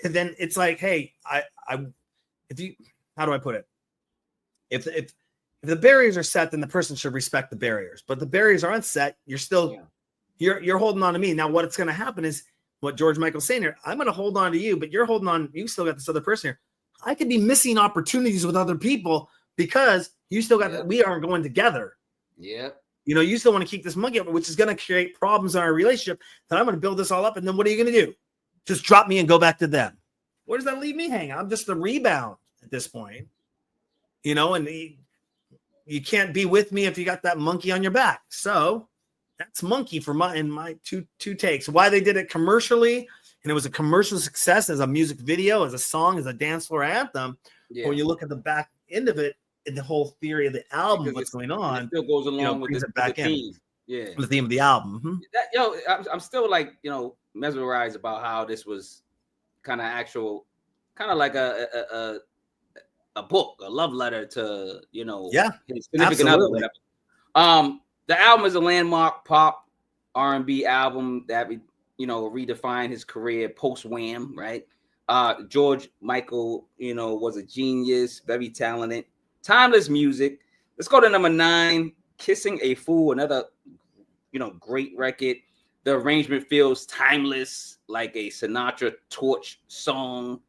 then it's like, hey, if you, how do I put it? If the barriers are set, then the person should respect the barriers. But the barriers aren't set, you're still you're holding on to me. Now, what's going to happen is what George Michael's saying here. I'm going to hold on to you, but you're holding on. You still got this other person here. I could be missing opportunities with other people because you still got that. We aren't going together. Yeah. You still want to keep this monkey up, which is going to create problems in our relationship. Then I'm going to build this all up. And then what are you going to do? Just drop me and go back to them. Where does that leave me hanging? I'm just the rebound at this point, and you can't be with me if you got that monkey on your back. So that's monkey for my two takes. Why they did it commercially, and it was a commercial success as a music video, as a song, as a dance floor anthem. Yeah. When you look at the back end of it, and the whole theory of the album, because what's going on, it still goes along with the theme. Yeah, the theme of the album. Mm-hmm. I'm still like mesmerized about how this was kind of like a book, a love letter to his significant other. Whatever. The album is a landmark pop R&B album that redefined his career post Wham. Right, George Michael, was a genius, very talented, timeless music. Let's go to number 9, "Kissing a Fool," another great record. The arrangement feels timeless, like a Sinatra torch song.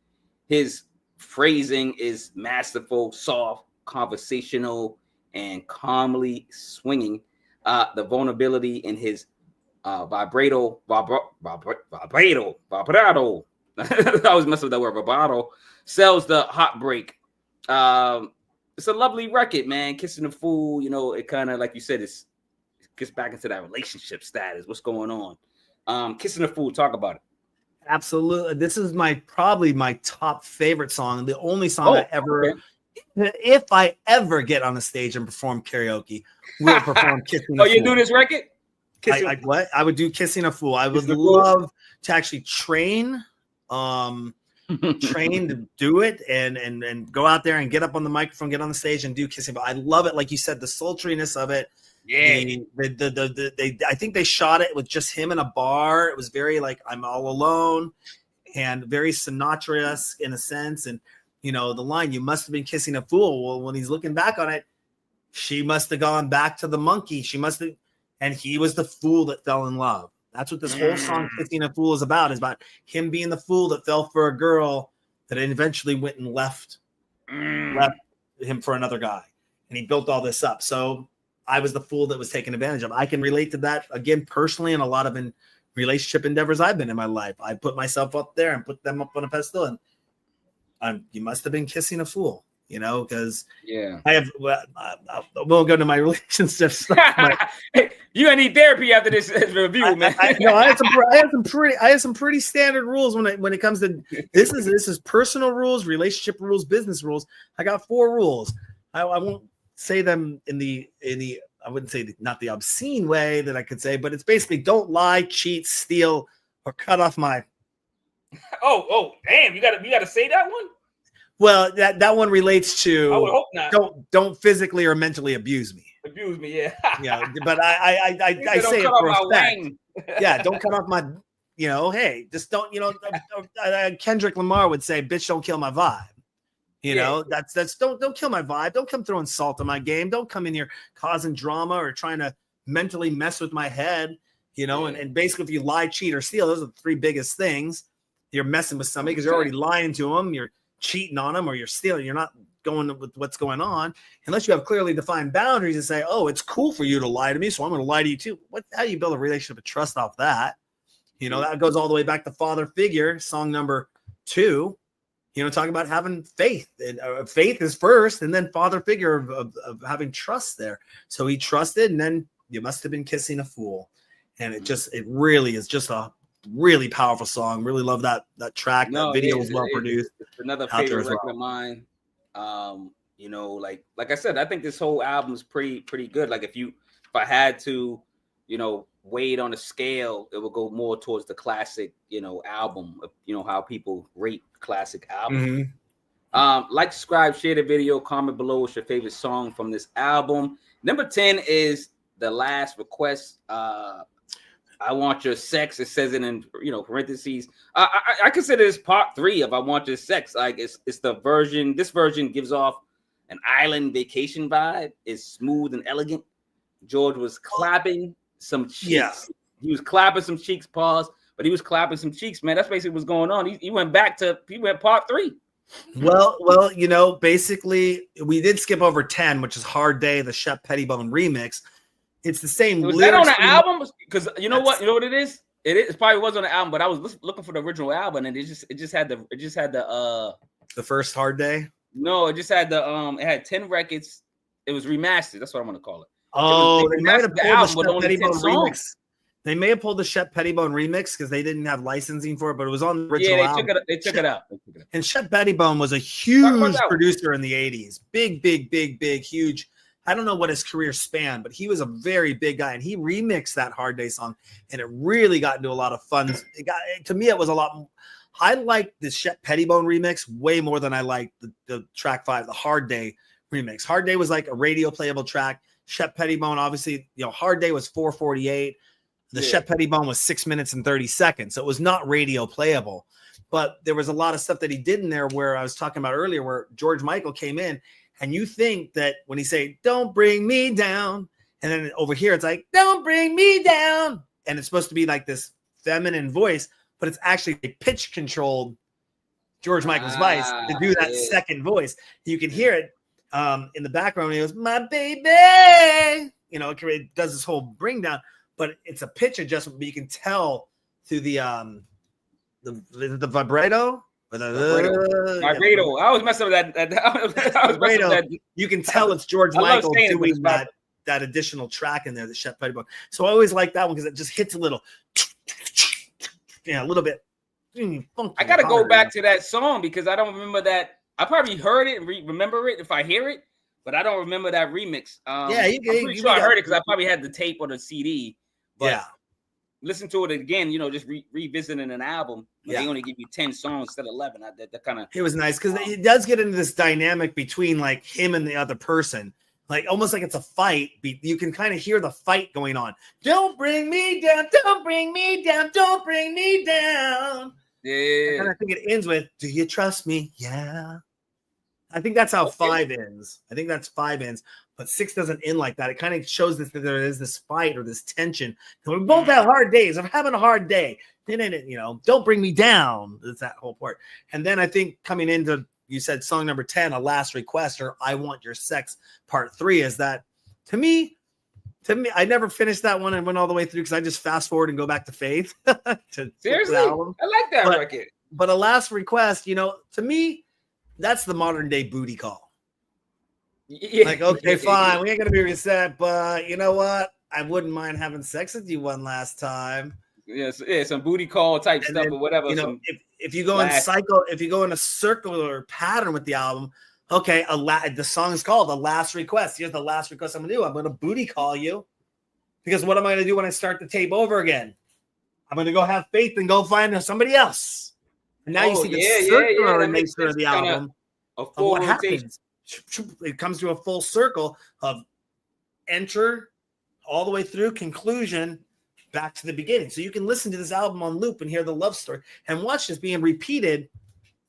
His phrasing is masterful, soft, conversational, and calmly swinging. The vulnerability in his vibrato. I always mess with that word, vibrato. Sells the heartbreak. It's a lovely record, man. "Kissing a Fool," it kind of, like you said, it gets back into that relationship status. What's going on? "Kissing a Fool," talk about it. Absolutely. This is probably my top favorite song. The only song I ever, if I ever get on a stage and perform karaoke, will perform "Kissing a Fool." You do this record? I would do "Kissing a Fool." I would love to actually train to do it and go out there and get up on the microphone, get on the stage and do "Kissing." But I love it. Like you said, the sultriness of it. Yeah, I think they shot it with just him in a bar. It was very like I'm all alone, and very Sinatra-esque in a sense. And the line, "You must have been kissing a fool." Well, when he's looking back on it, she must have gone back to the monkey. She must have, and he was the fool that fell in love. That's what this whole song "Kissing a Fool" is about. Is about him being the fool that fell for a girl that eventually went and left him for another guy, and he built all this up. So I was the fool that was taken advantage of. I can relate to that again personally in a lot of relationship endeavors I've been in my life. I put myself up there and put them up on a pedestal, and you must have been kissing a fool, because I won't go to my relationship stuff. You gonna need therapy after this review, man. I had some pretty standard rules when it comes to this is personal rules, relationship rules, business rules. I got 4 rules. I won't say them in the I wouldn't say not the obscene way that I could say, but it's basically don't lie, cheat, steal, or cut off my. Oh, damn! You gotta say that one. Well, that one relates to. I would hope not. Don't physically or mentally abuse me. Abuse me, yeah. Yeah, but I say it for respect. Yeah, don't cut off my. Hey, just don't. Kendrick Lamar would say, "Bitch, don't kill my vibe." That's don't kill my vibe. Don't come throwing salt on my game. Don't come in here causing drama or trying to mentally mess with my head. And basically, if you lie, cheat, or steal, those are the 3 biggest things. You're messing with somebody because you're already lying to them. You're cheating on them, or you're stealing. You're not going with what's going on unless you have clearly defined boundaries and say, "Oh, it's cool for you to lie to me, so I'm going to lie to you too." How do you build a relationship of trust off that? That goes all the way back to Father Figure, song number 2. Talking about having faith, and faith is first, and then father figure of having trust there. So he trusted, and then you must have been kissing a fool. And it really is just a really powerful song. Really love that track. That video was well produced. It's another favorite record of mine. Like I said, I think this whole album is pretty good. Like if you if I had to, weigh it on a scale, it would go more towards the classic, album. How people rate classic albums. Like, subscribe, share the video, comment below what's your favorite song from this album. Number 10 is The Last Request. I Want Your Sex. It says it in parentheses. I consider this part 3 of I Want Your Sex. Like, it's the version. This version gives off an island vacation vibe. It's smooth and elegant. George was clapping some cheeks. Yeah. He was clapping some cheeks. Pause. But he was clapping some cheeks, man. That's basically what's going on. He went part 3. Well, basically we did skip over 10, which is Hard Day, the Shep Pettibone remix. It's the same. Was that on the album? Because you know what it is? It probably was on the album, but I was looking for the original album, and it just had the first Hard Day. No, it just had it had 10 records. It was remastered. That's what I'm gonna call it. They might have pulled the Shep Pettibone remix. They may have pulled the Shep Pettibone remix because they didn't have licensing for it, but it was on the original album. They took it out. And Shep Pettibone was a huge producer in the 80s. Big, huge. I don't know what his career spanned, but he was a very big guy, and he remixed that Hard Day song, and it really got into a lot of fun. To me, it was a lot. I liked the Shep Pettibone remix way more than I liked the track 5, the Hard Day remix. Hard Day was like a radio playable track. Shep Pettibone, obviously, Hard Day was 4:48. The Shep Pettibone was 6 minutes and 30 seconds. So it was not radio playable, but there was a lot of stuff that he did in there where I was talking about earlier, where George Michael came in, and you think that when he say, "Don't bring me down," and then over here, it's like, "Don't bring me down." And it's supposed to be like this feminine voice, but it's actually a pitch controlled George Michael's voice to do that second voice. You can hear it in the background. He goes, "My baby," it does this whole bring down. But it's a pitch adjustment, but you can tell through the vibrato. Vibrato. I was messing with that. You can tell it's George Michael doing that additional track in there, the Shep Pettibone. So I always like that one because it just hits a little, a little bit. I got to go back to that song because I don't remember that. I probably heard it and remember it if I hear it, but I don't remember that remix. I'm pretty sure I heard it because I probably had the tape or the CD. But listen to it again, just revisiting an album. They only give you 10 songs instead of 11. That kind of. It was nice because it does get into this dynamic between like him and the other person, like almost like it's a fight. You can kind of hear the fight going on. Don't bring me down. Don't bring me down. Don't bring me down. Yeah. And I think it ends with, "Do you trust me?" Yeah. I think that's how 5 ends. I think that's 5 ends. But 6 doesn't end like that. It kind of shows that there is this fight or this tension. And we both have hard days. I'm having a hard day. Don't bring me down. It's that whole part. And then I think coming into, you said song number 10, A Last Request, or I Want Your Sex, part 3, is that to me, I never finished that one and went all the way through because I just fast forward and go back to Faith. Seriously? I like that record. But A Last Request, to me, that's the modern day booty call. Yeah. Like, okay, fine, we ain't gonna be reset, but you know what? I wouldn't mind having sex with you one last time. Yes, some booty call type stuff or whatever. If you go in cycle, if you go in a circular pattern with the album, okay, the song is called "The Last Request." Here's the last request I'm gonna do. I'm gonna booty call you, because what am I gonna do when I start the tape over again? I'm gonna go have faith and go find somebody else. And now you see the circular nature of the album. What happens? It comes to a full circle of enter all the way through, conclusion, back to the beginning. So you can listen to this album on loop and hear the love story and watch this being repeated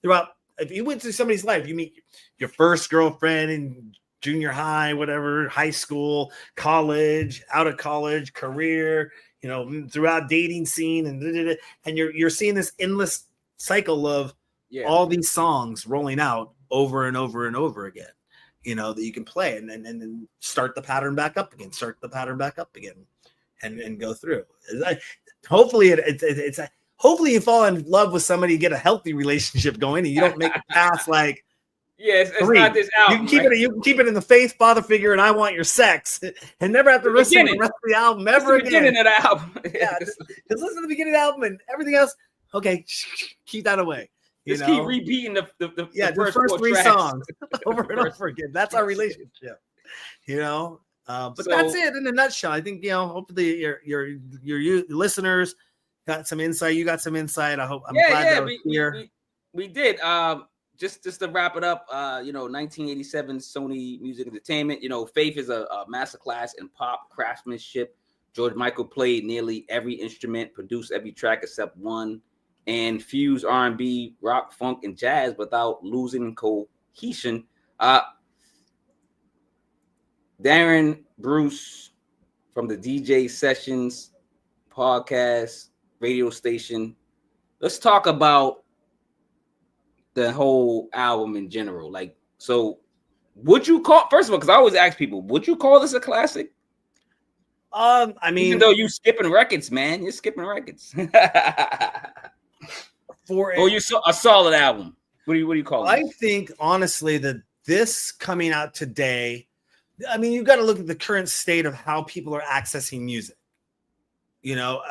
throughout. If you went through somebody's life, you meet your first girlfriend in junior high, whatever, high school, college, out of college, career, throughout dating scene, and you're seeing this endless cycle of all these songs rolling out over and over and over again, that you can play and then start the pattern back up again, and go through. Hopefully hopefully you fall in love with somebody, you get a healthy relationship going, and you don't make it past like, it's not this album. You can keep it in the Faith Father Figure and I Want Your Sex, and never have to listen to the rest of the album ever again. Beginning of the album. Just listen to the beginning of the album and everything else. Okay, keep that away. Just keep repeating the first 3 songs over and over again. That's our relationship. But that's it in a nutshell. I think, hopefully your listeners got some insight. You got some insight. I'm glad that was here. We did. Just to wrap it up, 1987 Sony Music Entertainment. Faith is a masterclass in pop craftsmanship. George Michael played nearly every instrument, produced every track except one, and fused R&B, rock, funk, and jazz without losing cohesion. Darren Bruce from the DJ Sessions podcast radio station. Let's talk about the whole album in general. Would you call, first of all, because I always ask people, would you call this a classic? Even though you skipping records, man, you're skipping records. Or you saw a solid album. What do you call it? I think honestly that this coming out today, you've got to look at the current state of how people are accessing music. Now,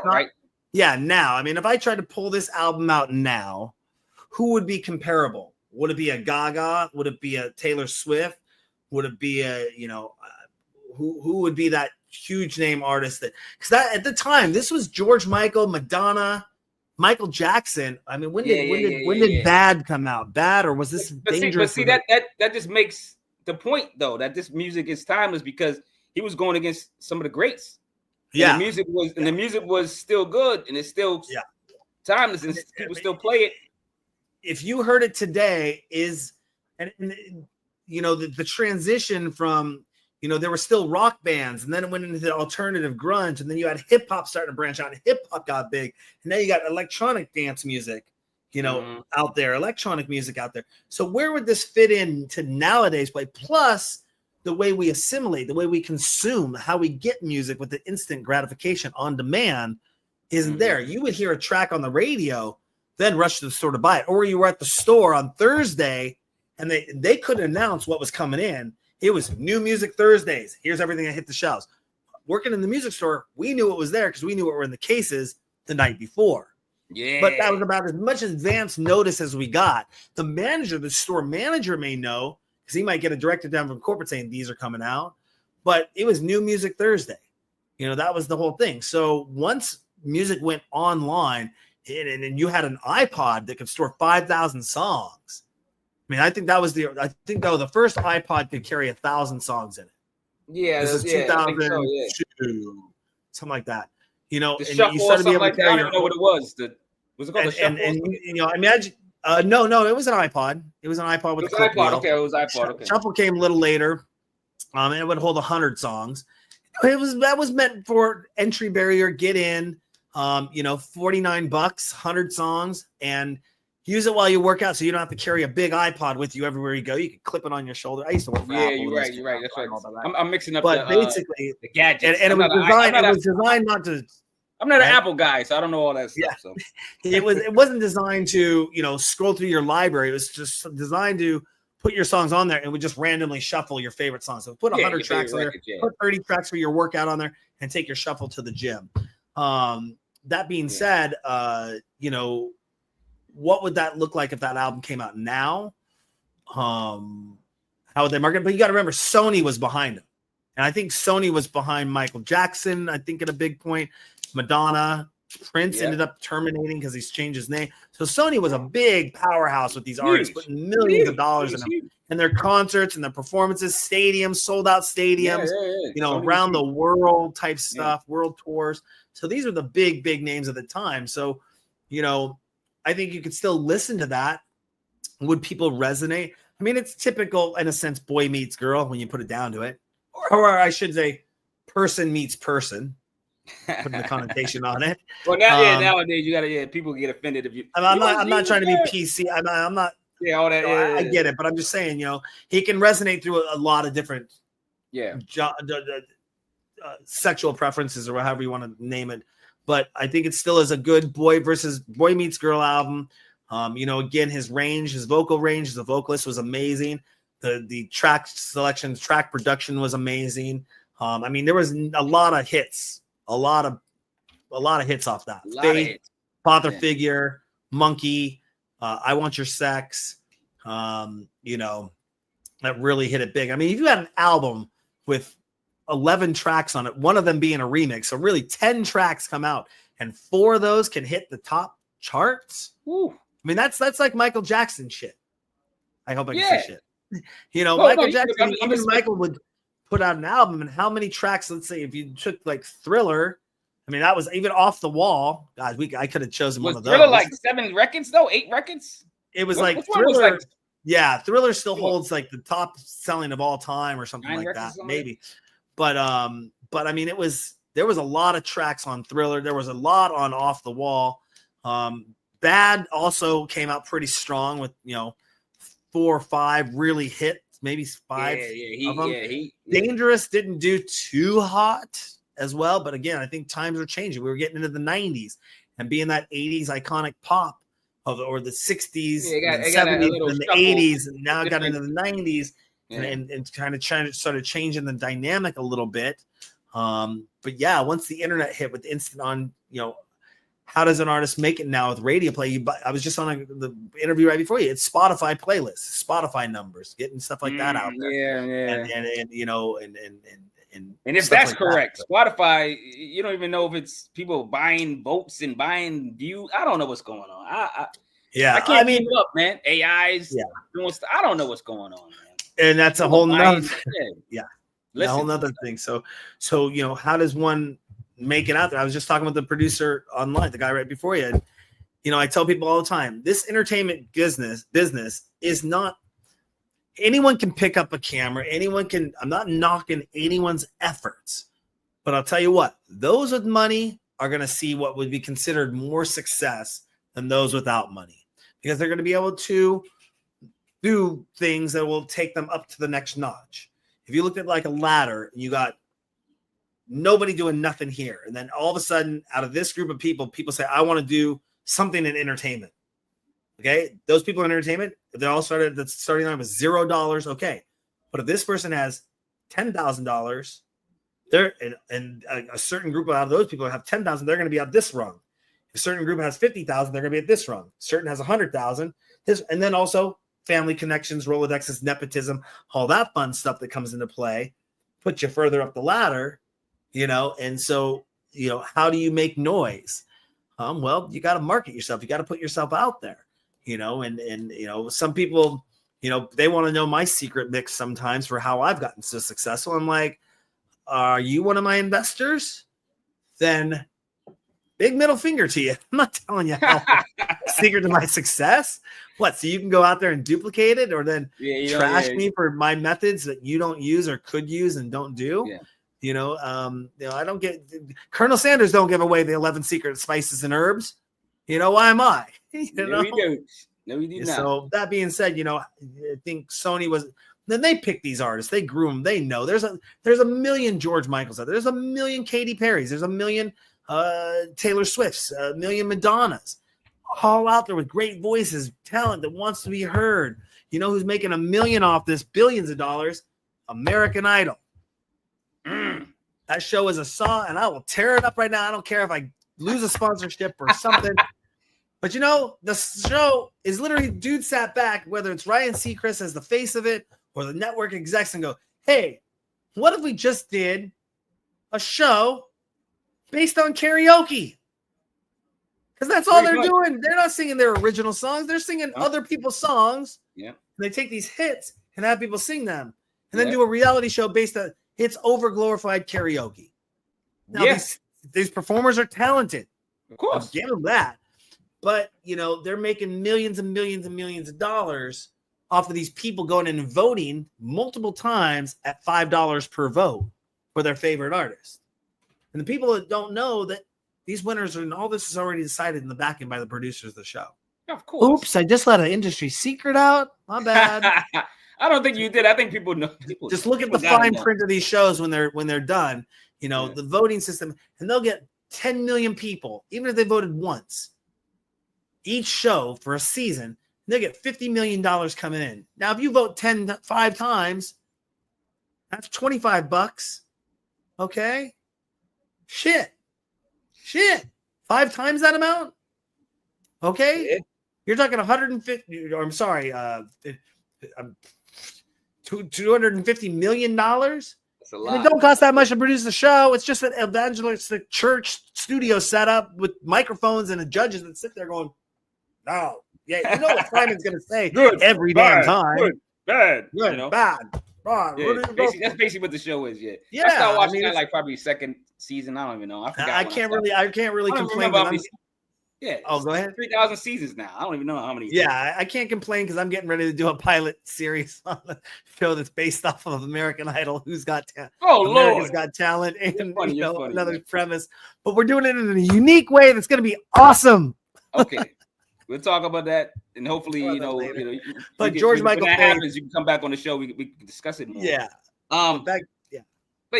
right? Yeah, now. If I tried to pull this album out now, who would be comparable? Would it be a Gaga? Would it be a Taylor Swift? Would it be who would be that huge name artist because at the time this was George Michael, Madonna, Michael Jackson. When did Bad come out? Bad, or was this dangerous? But see that just makes the point though that this music is timeless because he was going against some of the greats. Yeah, and the music was still good and it's still timeless and people still play it. If you heard it today, the transition from there were still rock bands, and then it went into the alternative grunge, and then you had hip hop starting to branch out, and hip hop got big, and now you got electronic dance music, out there, electronic music out there. So where would this fit in to nowadays play? Plus the way we assimilate, the way we consume, how we get music with the instant gratification on demand isn't there. You would hear a track on the radio, then rush to the store to buy it, or you were at the store on Thursday, and they couldn't announce what was coming in. It was New Music Thursdays. Here's everything that hit the shelves. Working in the music store, we knew what was there because we knew what were in the cases the night before. Yeah. But that was about as much advance notice as we got. The store manager may know because he might get a directive down from corporate saying these are coming out. But it was New Music Thursday. That was the whole thing. So once music went online and you had an iPod that could store 5,000 songs. I think that was the first iPod could carry 1,000 songs in it. Yeah, this is 2002, something like that. The shuffle or something like that. I don't even know what it was. Was it called the shuffle? Imagine. No, it was an iPod. It was an iPod with a clip wheel. Okay, it was iPod. Okay. Shuffle came a little later, and it would hold 100 songs. That was meant for entry barrier, get in. $49, 100 songs, and use it while you work out so you don't have to carry a big iPod with you everywhere you go. You can clip it on your shoulder. I used to work for Apple. You're right. That's right. I'm mixing up basically the gadgets. And it was designed not to. I'm not an Apple guy, so I don't know all that stuff. So it wasn't designed to, scroll through your library. It was just designed to put your songs on there and would just randomly shuffle your favorite songs. So put 100 tracks on there, put 30 tracks for your workout on there, and take your shuffle to the gym. That being said, what would that look like if that album came out now? How would they market it? But you got to remember, Sony was behind him. And I think Sony was behind Michael Jackson, I think at a big point. Madonna, Prince ended up terminating because he's changed his name. So Sony was a big powerhouse with these artists, putting millions of dollars in them. And their concerts and their performances, stadiums, sold out stadiums, around the world type stuff, world tours. So these are the big names of the time. So, I think you could still listen to that. Would people resonate? It's typical, in a sense, boy meets girl when you put it down to it. Or I should say person meets person, putting the connotation on it. Well, nowadays you gotta people get offended if you. I'm not trying to be PC. I'm not. Yeah, all that. I get it, but I'm just saying, he can resonate through a lot of different. Sexual preferences or however you want to name it. But I think it still is a good boy meets girl album. Again, his vocal range as a vocalist was amazing. The track selection, track production was amazing. There was a lot of hits, a lot of hits off that. Faith, Father Figure, Monkey, I Want Your Sex. That really hit it big. If you had an album with 11 tracks on it, one of them being a remix. So really 10 tracks come out, and 4 of those can hit the top charts. Ooh. I mean, that's like Michael Jackson shit. I hope I can say shit. Well, Michael no, Jackson, even Michael would put out an album, and how many tracks, let's say if you took like Thriller, I mean, that was even Off the Wall. God, I could have chosen one of those. Thriller like 7 records though, 8 records? It was like Thriller. Yeah, Thriller still holds like the top selling of all time or something like that, maybe. But I mean, there was a lot of tracks on Thriller. There was a lot on Off the Wall. Bad also came out pretty strong with 4 or 5 really hits, maybe 5 of them. Dangerous didn't do too hot as well, but again, I think times are changing. We were getting into the 90s and being that 80s iconic pop or the 60s and 70s and the 80s, and now it got into the 90s and kind of started changing the dynamic a little bit. But yeah, once the internet hit with instant on, how does an artist make it now with radio play? I was just on the interview right before you. It's Spotify playlists, Spotify numbers, getting stuff like that out there. And if that's correct, Spotify, you don't even know if it's people buying votes and buying views. I don't know what's going on. I can't keep it up, man. AI's doing stuff. I don't know what's going on, man. And that's a whole nother a whole nother thing. So how does one make it out there? I was just talking with the producer online, the guy right before you. And, I tell people all the time, this entertainment business is not, anyone can pick up a camera. I'm not knocking anyone's efforts, but I'll tell you what, those with money are going to see what would be considered more success than those without money, because they're going to be able to do things that will take them up to the next notch. If you looked at like a ladder, you got nobody doing nothing here. And then all of a sudden, out of this group of people say, I want to do something in entertainment. Okay. Those people in entertainment, if they all started, the starting line was $0. Okay. But if this person has $10,000, they're and a certain group out of those people have 10,000, they're going to be at this rung. If a certain group has 50,000, they're going to be at this rung. Certain has 100,000. And then also family connections, Rolodexes, nepotism, all that fun stuff that comes into play, put you further up the ladder. And so, how do you make noise? Well, you got to market yourself. You got to put yourself out there, and some people, they want to know my secret mix sometimes for how I've gotten so successful. I'm like, are you one of my investors? Then big middle finger to you. I'm not telling you how secret to my success. What? So you can go out there and duplicate it, or then trash me for my methods that you don't use or could use and don't do. Yeah. I don't get Colonel Sanders don't give away the 11 secret spices and herbs. Why am I? No, we don't. No, we do not. So that being said, I think Sony was. Then they pick these artists. They groom them. They know there's a million George Michaels out there. There's a million Katy Perrys. There's a million Taylor Swifts. A million Madonnas. All out there with great voices, talent that wants to be heard. Who's making $1 million off this, billions of dollars? American Idol. That show is a song, and I will tear it up right now. I don't care if I lose a sponsorship or something. But the show is literally dude sat back, whether it's Ryan Seacrest as the face of it or the network execs, and go, hey, what if we just did a show based on karaoke? Because that's all they're doing. They're not singing their original songs. They're singing other people's songs. Yeah. And they take these hits and have people sing them and then do a reality show based on it's over glorified karaoke. Now, these performers are talented. Of course. I'll give them that. But, they're making millions and millions and millions of dollars off of these people going in and voting multiple times at $5 per vote for their favorite artist. And the people that don't know that these winners and all this is already decided in the back end by the producers of the show. Of course. Oops, I just let an industry secret out. My bad. I don't think you did. I think people know. Just look at the fine print of these shows when they're done. The voting system, and they'll get 10 million people, even if they voted once. Each show for a season, they get $50 million coming in. Now, if you vote 5 times, that's $25. Okay, shit, 5 times that amount. Okay, you're talking 150. Or I'm sorry, $250 million. That's a And lot. it don't cost that much to produce the show. It's just an evangelistic church studio setup with microphones and judges that sit there going, no. Yeah, you know what Simon's going to say Good, every bad, damn time. good, bad, Good, you know? bad. Yeah, that's basically what the show is. Yeah, Yeah, I started watching I mean, that like probably second season. I don't even know. I forgot. I can't really complain. Yeah. Oh, go ahead. 3,000 seasons now. I don't even know how many. Yeah, I can't complain because I'm getting ready to do a pilot series on the show that's based off of American Idol, Who's Got Talent. Oh, America's Lord. Got Talent, and funny, another man. premise. But we're doing it in a unique way that's going to be awesome. Okay. We'll talk about that, and hopefully, But George Michael, when that happens, you can come back on the show. We can discuss it more. Yeah. But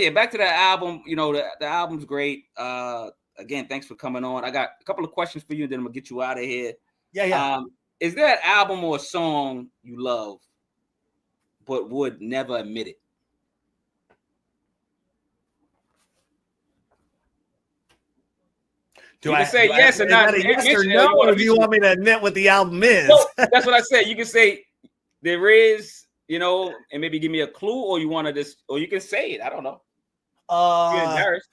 yeah, back to that album. The album's great. Again, thanks for coming on. I got a couple of questions for you, and then I'm gonna get you out of here. Yeah. Is there an album or a song you love, but would never admit it? You can say yes or not. Yes or no, or do you want me to admit what the album is? No, that's what I said. You can say there is, and maybe give me a clue, or you want to just, or you can say it. I don't know. You're embarrassed.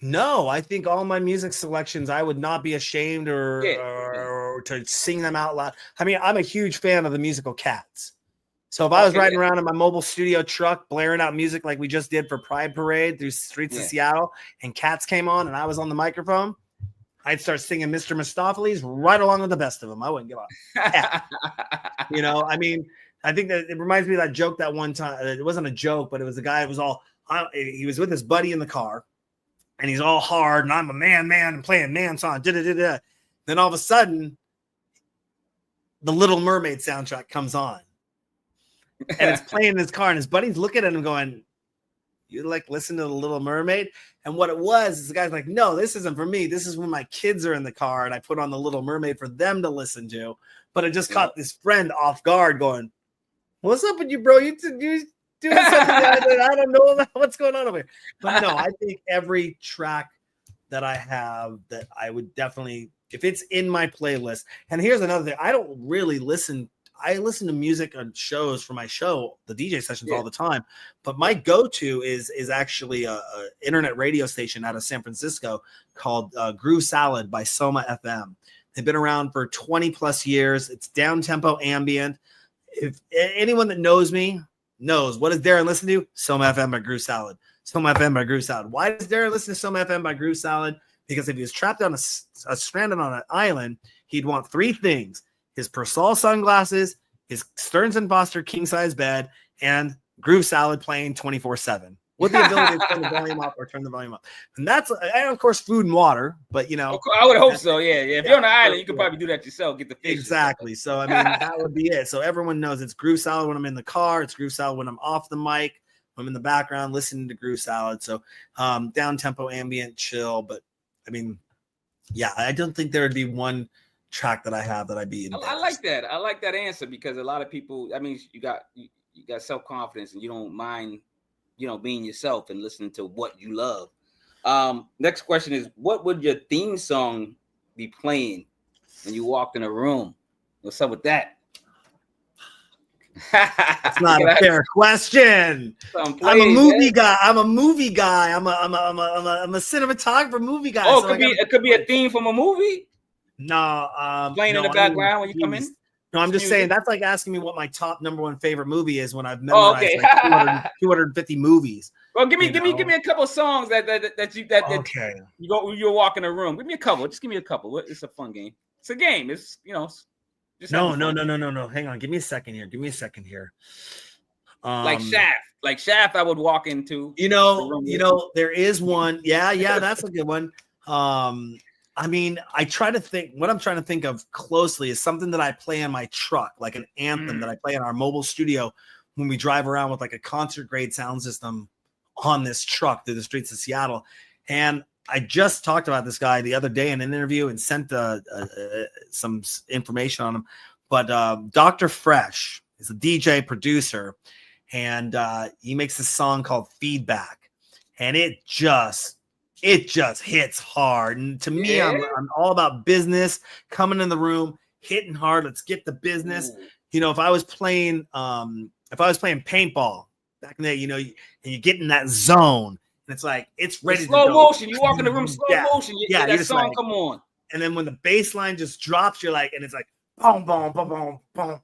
No, I think all my music selections, I would not be ashamed or to sing them out loud. I mean, I'm a huge fan of the musical Cats. So if I was riding around in my mobile studio truck, blaring out music like we just did for Pride Parade through streets of Seattle, and Cats came on and I was on the microphone, I'd start singing Mr. Mistopheles right along with the best of them. I wouldn't give up. I mean, I think that it reminds me of that joke that one time. It wasn't a joke, but it was a guy. It was all, he was with his buddy in the car and he's all hard and I'm a man and playing man song. Then all of a sudden, the Little Mermaid soundtrack comes on. And it's playing in his car, and his buddy's looking at him going, you like listen to the Little Mermaid? And what it was is the guy's like, no, this isn't for me. This is when my kids are in the car, and I put on the Little Mermaid for them to listen to. But it just caught this friend off guard going, what's up with you, bro? You doing something that I don't know about what's going on over here. But no, I think every track that I have that I would definitely, if it's in my playlist. And here's another thing. I don't really listen to music on shows for my show, the DJ sessions all the time, but my go-to is actually a internet radio station out of San Francisco called Groove Salad by Soma FM. They've been around for 20 plus years. It's down-tempo ambient. If anyone that knows me knows, what does Darren listen to? Soma FM by Groove Salad. Soma FM by Groove Salad. Why does Darren listen to Soma FM by Groove Salad? Because if he was trapped on stranded on an island, he'd want three things: his Persol sunglasses, his Stearns & Foster king-size bed, and Groove Salad playing 24/7 with the ability to turn the volume up or turn the volume up. And of course, food and water, but I would hope so. Yeah. If you're on the island, you could probably do that yourself, get the fish. Exactly. So, I mean, that would be it. So everyone knows it's Groove Salad when I'm in the car. It's Groove Salad when I'm off the mic. I'm in the background listening to Groove Salad. So down-tempo, ambient, chill. But, I mean, yeah, I don't think there would be one track that I have that I'd be embarrassed. I like that. I like that answer because a lot of people, I mean, you got self-confidence and you don't mind, being yourself and listening to what you love. Next question is, what would your theme song be playing when you walked in a room? What's up with that? It's not a fair question. I'm a movie guy. I'm a cinematographer movie guy. Oh, it could be a theme from a movie. No, playing in the background when you come in. No, I'm just saying that's like asking me what my top number one favorite movie is when I've memorized like 250 movies. Well, give me a couple of songs that you're walking a room. Give me a couple. Just give me a couple. It's a fun game. It's a game. It's just no. Hang on. Give me a second here. Like Shaft, I would walk into. There is one. Yeah, that's a good one. I mean, I try to think. What I'm trying to think of closely is something that I play in my truck, like an anthem that I play in our mobile studio when we drive around with like a concert grade sound system on this truck through the streets of Seattle. And I just talked about this guy the other day in an interview and sent some information on him. But Dr. Fresh is a DJ producer, and he makes this song called Feedback, and it just hits hard. And to me, I'm all about business, coming in the room, hitting hard. Let's get the business. You know, if I was playing paintball back in the day, you know, and you get in that zone, and it's like it's ready to slow go. motion. You walk in the room, slow motion. Yeah, that song come on. And then when the bass line just drops, you're like, and it's like boom, boom, boom, boom, boom.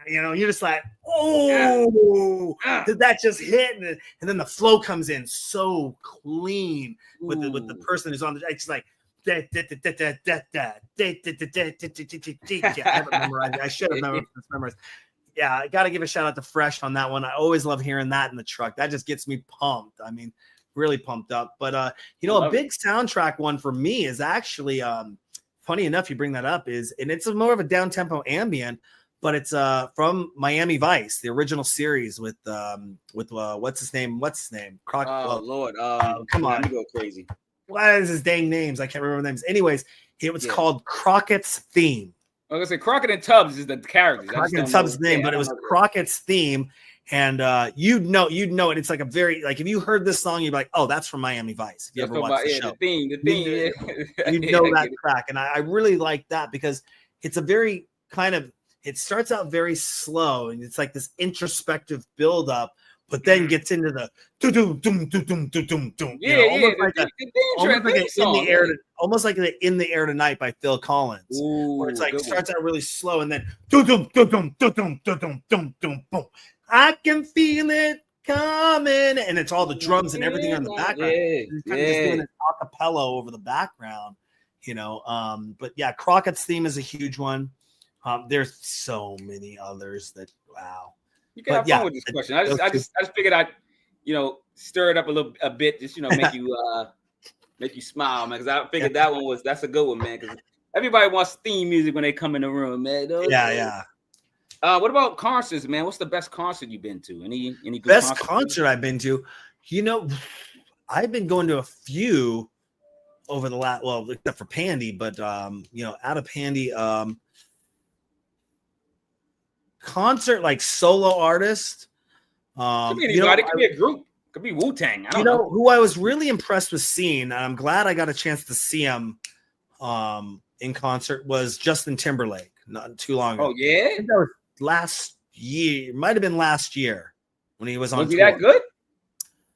You know, you're just like, oh, did that just hit? And then the flow comes in so clean with the person who's on the. It's like. I haven't memorized. I should have memorized. Yeah, I got to give a shout out to Fresh on that one. I always love hearing that in the truck. That just gets me pumped. I mean, really pumped up. But you know, a big soundtrack one for me is actually funny enough. You bring that up and it's more of a down tempo ambient, but it's from Miami Vice, the original series with what's his name? Lord, come on, you go crazy. What is his dang names? I can't remember the names. Anyways, it was called Crockett's Theme. I was gonna say Crockett and Tubbs is the characters. Crockett and Tubbs' name, but it was Crockett's Theme, and you'd know it. It's like a very if you heard this song, you'd be like, oh, that's from Miami Vice. If you ever watched the show, the theme, you know that track, and I really like that because it's a very it starts out very slow, and it's like this introspective build up. But then gets into the almost like the In the Air Tonight by Phil Collins, where it's like starts out really slow and then I can feel it coming, and it's all the drums and everything on the background. He's kind of just doing an acapella over the background, you know. But yeah, Crockett's Theme is a huge one. There's so many others that wow. You can have fun with this question. I just figured I'd, you know, stir it up a bit, just, you know, make you smile, man. Because I figured that's a good one, man. Because everybody wants theme music when they come in the room, man. Yeah. What about concerts, man? What's the best concert you've been to? Any good best concert I've been to? You know, I've been going to a few over the last, well, except for Pandy, but you know, out of Pandy, concert like solo artist. Could be anybody. Could be a group. Could be Wu-Tang. I don't know who I was really impressed with seeing, and I'm glad I got a chance to see him in concert was Justin Timberlake not too long ago. Oh yeah, I think that was last year. Might have been last year when he was on. Was he that good?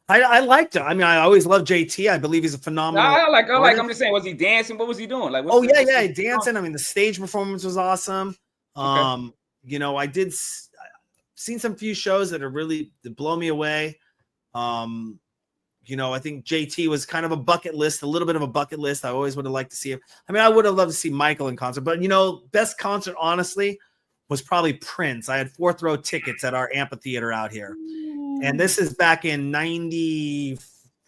I liked him. I mean, I always loved JT. I believe he's a phenomenal. I like. I'm just saying, was he dancing? What was he doing? Like, dancing. I mean, the stage performance was awesome. Okay. You know, I've seen some few shows that blow me away. You know, I think JT was kind of a little bit of a bucket list. I always would have liked to see him. I mean, I would have loved to see Michael in concert, but you know, best concert, honestly, was probably Prince. I had 4th row tickets at our amphitheater out here. And this is back in 90.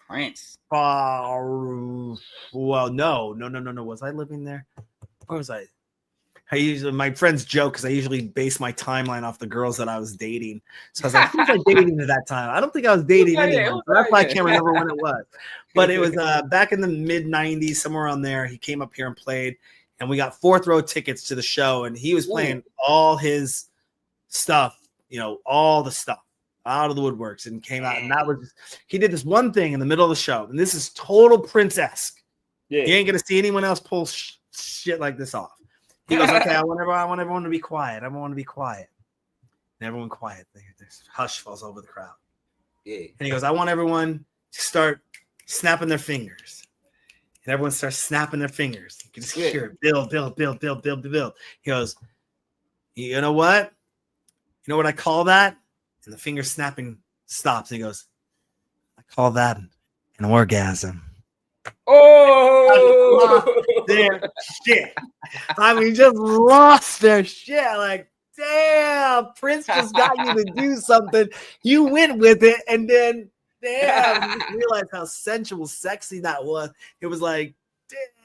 Prince. Well, no. Was I living there? Where was I? My friends joke because I usually base my timeline off the girls that I was dating. So I was like, who was I dating at that time? I don't think I was dating anyone. That's why I can't remember when it was. But it was back in the mid 90s, somewhere on there. He came up here and played, and we got 4th row tickets to the show, and he was playing all his stuff, you know, all the stuff out of the woodworks, and came out, and that was he did this one thing in the middle of the show, and this is total Prince-esque. Yeah. You ain't gonna see anyone else pull shit like this off. He goes, okay, I want everyone to be quiet. Everyone to be quiet. And everyone quiet. There's hush falls over the crowd. Yeah. And he goes, I want everyone to start snapping their fingers. And everyone starts snapping their fingers. You can just hear it. Build. He goes, you know what? You know what I call that? And the finger snapping stops. And he goes, I call that an orgasm. Oh, their shit. I mean, just lost their shit. Like, damn, Prince just got you to do something. You went with it, and then, damn, you realize how sensual, sexy that was. It was like,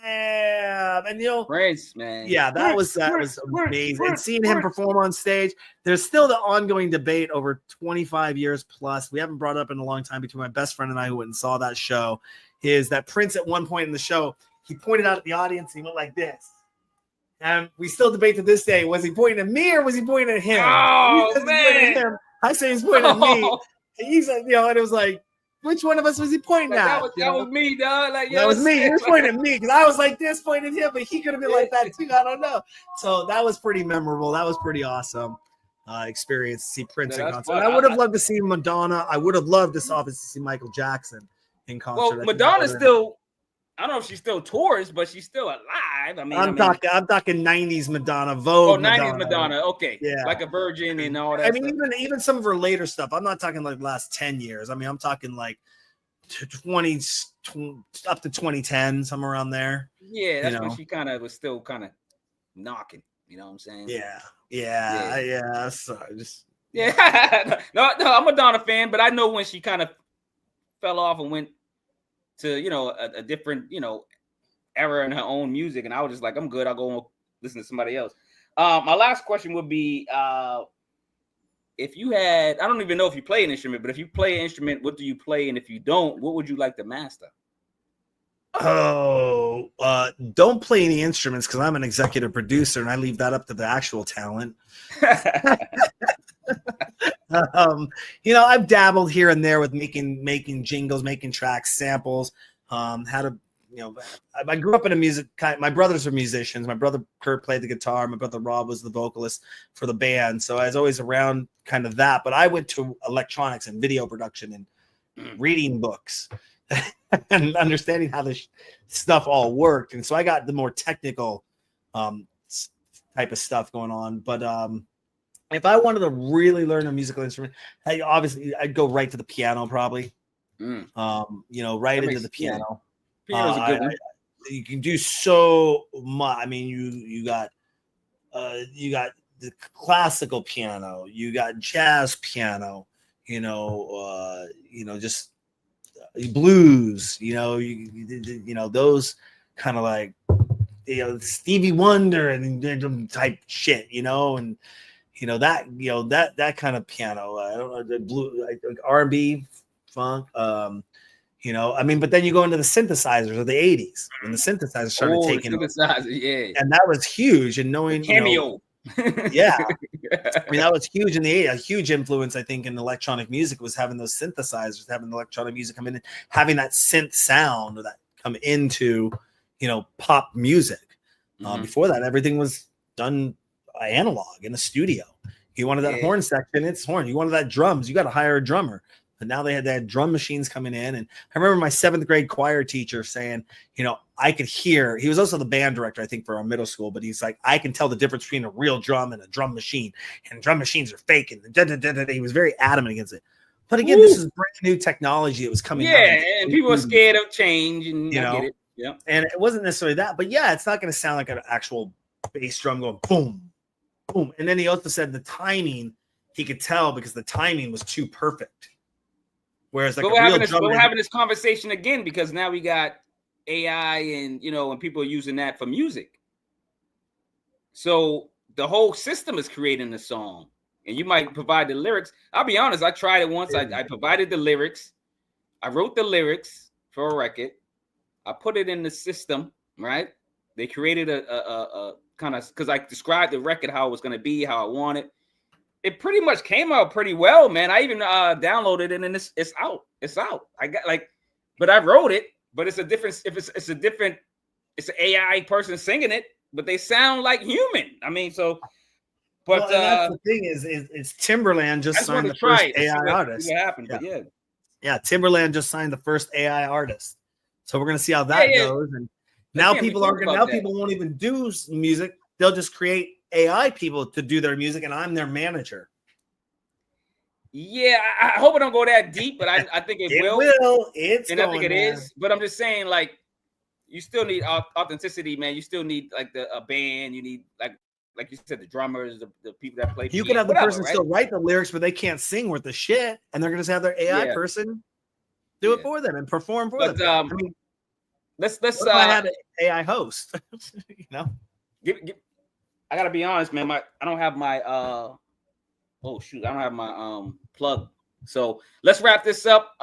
damn. And, you know, Prince, man. Yeah, that was amazing. And seeing him perform on stage, there's still the ongoing debate over 25 years plus. We haven't brought it up in a long time between my best friend and I who went and saw that show. Is that Prince at one point in the show, he pointed out at the audience, he went like this. And we still debate to this day, was he pointing at me or was he pointing at him? Oh, man. I say he's pointing at me. And he's like, you know, and it was like, Which one of us was he pointing Like, at? that was me, dog. Like, that was me. You're pointing at me because I was like this, pointing at him, but he could have been like that too. I don't know. So that was pretty memorable. That was pretty awesome experience to see Prince in concert. I would have loved to see Madonna. I would have loved to obviously see Michael Jackson in concert. Well, Madonna's still. I don't know if she still tours, but she's still alive. I'm talking 90s Madonna, Vogue. Oh, 90s Madonna. Okay. Yeah. Like a Virgin and all that. I mean, even some of her later stuff. I'm not talking like last 10 years. I mean, I'm talking like 20 up to 2010, somewhere around there. Yeah, that's when she kind of was still kind of knocking. You know what I'm saying? Yeah. So no, I'm a Madonna fan, but I know when she kind of fell off and went to a different era in her own music, and I was just like, I'm good. I'll go and listen to somebody else. My last question would be, if you had, I don't even know if you play an instrument, but if you play an instrument, what do you play? And if you don't, what would you like to master? Oh, don't play any instruments because I'm an executive producer and I leave that up to the actual talent. I've dabbled here and there with making jingles, making tracks, samples. I grew up in a music. My brothers are musicians. My brother Kurt played the guitar. My brother Rob was the vocalist for the band. So I was always around kind of that. But I went to electronics and video production and reading books and understanding how this stuff all worked. And so I got the more technical type of stuff going on. But if I wanted to really learn a musical instrument, I'd go right to the piano probably. Right into the piano. Piano's a good one. You can do so much. I mean, you got the classical piano, you got jazz piano, just blues, those kind of like Stevie Wonder and type shit, and that kind of piano. I don't know, the blue R&B, funk. But then you go into the synthesizers of the 80s, and the synthesizers started taking over. And that was huge. And knowing Cameo. that was huge in the 80s. A huge influence, I think, in electronic music was having those synthesizers, having electronic music come in, and having that synth sound that come into, pop music. Before that, everything was done analog in a studio. You wanted that horn section, it's horn. You wanted that drums, you got to hire a drummer. But now they had drum machines coming in. And I remember my 7th grade choir teacher saying, I could hear, he was also the band director, I think, for our middle school, but he's like, I can tell the difference between a real drum and a drum machine. And drum machines are fake. And he was very adamant against it. But again, this is brand new technology that was coming out. And people are scared of change. And I get it. Yeah. And it wasn't necessarily that. But yeah, it's not going to sound like an actual bass drum going boom, boom. And then he also said the timing, he could tell because the timing was too perfect. Whereas we're having this conversation again because now we got AI and and people are using that for music. So the whole system is creating the song, and you might provide the lyrics. I'll be honest, I tried it once. I provided the lyrics. I wrote the lyrics for a record. I put it in the system, right? They created a kind of, because I described the record how it was going to be, how I want it. It pretty much came out pretty well, man. I even downloaded it and it's out. It's out. I got but I wrote it, but it's a different. If it's an AI person singing it, but they sound like human. I mean, so. But that's the thing is Timberland just signed the first AI artist. What happened? Yeah. Yeah, Timberland just signed the first AI artist. So we're gonna see how that goes. And now people won't even do music. They'll just create AI people to do their music, and I'm their manager. Yeah, I hope it don't go that deep, but I think it will. It's and I think it is. But I'm just saying, like, you still need authenticity, man. You still need like a band. You need like you said, the drummers, the people that play. You can have the person still write the lyrics, but they can't sing worth the shit, and they're gonna just have their AI person do it for them and perform for them. I mean, let's I had an AI host, I gotta be honest, man. I don't have my I don't have my plug. So let's wrap this up.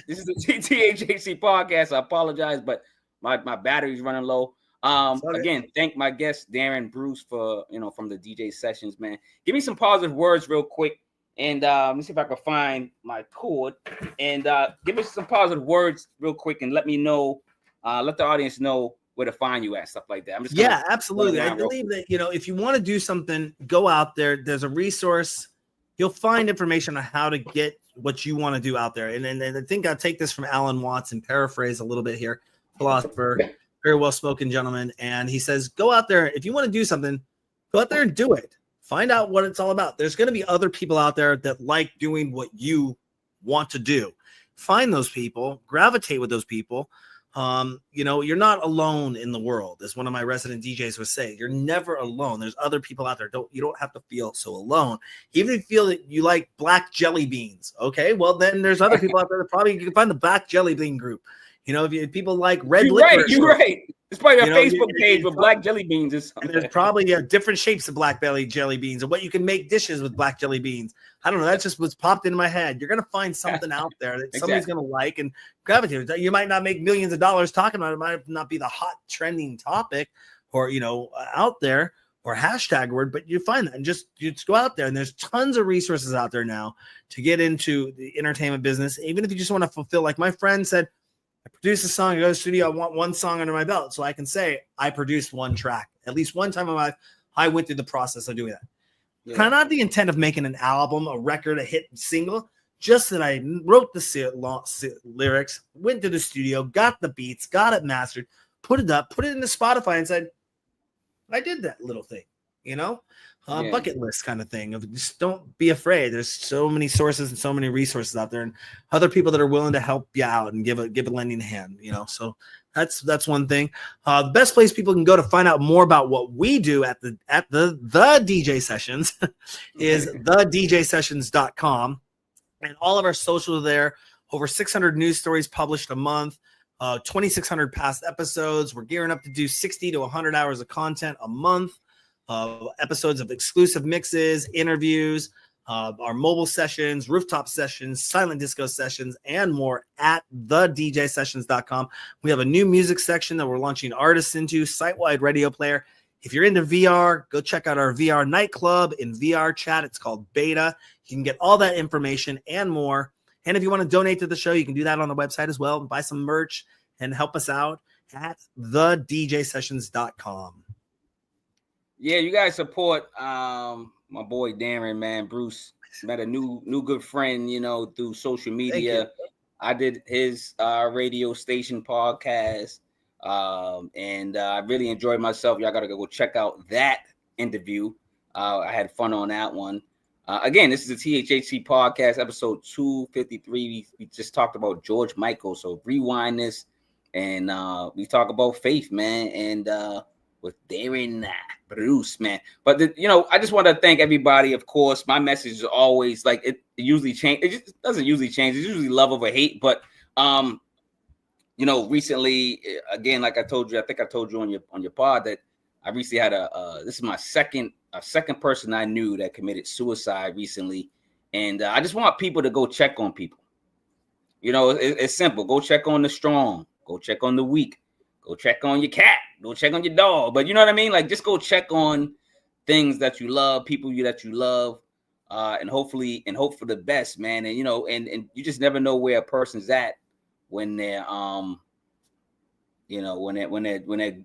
This is the THHC podcast. I apologize, but my battery's running low. Again, thank my guest Darren Bruce for from the DJ sessions, man. Give me some positive words real quick, And let me see if I can find my cord. And give us some positive words real quick and let me know, let the audience know where to find you at, stuff like that. I'm just absolutely. I believe that, if you want to do something, go out there. There's a resource. You'll find information on how to get what you want to do out there. And I think I'll take this from Alan Watts and paraphrase a little bit here, philosopher, very well-spoken gentleman. And he says, go out there. If you want to do something, go out there and do it. Find out what it's all about. There's going to be other people out there that like doing what you want to do. Find those people, gravitate with those people. You're not alone in the world, as one of my resident DJs would say. You're never alone. There's other people out there. You don't have to feel so alone. Even if you feel that you like black jelly beans, okay, well then there's other people out there that probably you can find the black jelly bean group. If people like red licorice. You're right. It's probably a Facebook page with black jelly beans. And there's probably different shapes of black jelly beans and what you can make dishes with black jelly beans. I don't know. That's just what's popped into my head. You're going to find something out there that somebody's going to like and gravitate. You might not make millions of dollars talking about it. It might not be the hot trending topic or, out there or hashtag word, but you find that and just go out there. And there's tons of resources out there now to get into the entertainment business. Even if you just want to fulfill, like my friend said, I produce a song, I go to the studio, I want one song under my belt. So I can say I produced one track. At least one time in my life, I went through the process of doing that. Yeah. Kind of not the intent of making an album, a record, a hit single, just that I wrote the lyrics, went to the studio, got the beats, got it mastered, put it up, put it into Spotify and said, I did that little thing, bucket list kind of thing of just don't be afraid. There's so many sources and so many resources out there and other people that are willing to help you out and give a lending hand, so that's one thing. The best place people can go to find out more about what we do at the DJ sessions is thedjsessions.com, and all of our socials are there. Over 600 news stories published a month, 2,600 past episodes. We're gearing up to do 60 to 100 hours of content a month. Episodes of exclusive mixes, interviews, our mobile sessions, rooftop sessions, silent disco sessions, and more at thedjsessions.com. We have a new music section that we're launching artists into, site-wide radio player. If you're into VR, go check out our VR nightclub in VR chat. It's called Beta. You can get all that information and more. And if you want to donate to the show, you can do that on the website as well and buy some merch and help us out at thedjsessions.com. Yeah, you guys support my boy Darren, man. Bruce met a new good friend, through social media. I did his radio station podcast, and I really enjoyed myself. Y'all gotta go check out that interview. I had fun on that one. Again, this is the THHC podcast, episode 253. We just talked about George Michael, so rewind this, and we talk about faith, man, and with Darren Bruce, man. But I just want to thank everybody. Of course, my message is always like it usually change. It just doesn't usually change. It's usually love over hate. But recently, again, like I told you, I think I told you on your pod that I recently had this is my second person I knew that committed suicide recently, and I just want people to go check on people. It's simple. Go check on the strong. Go check on the weak. Go check on your cat. Go check on your dog. But you know what I mean? Like, just go check on things that you love, people that you love, and hope for the best, man. And and you just never know where a person's at when they're when they're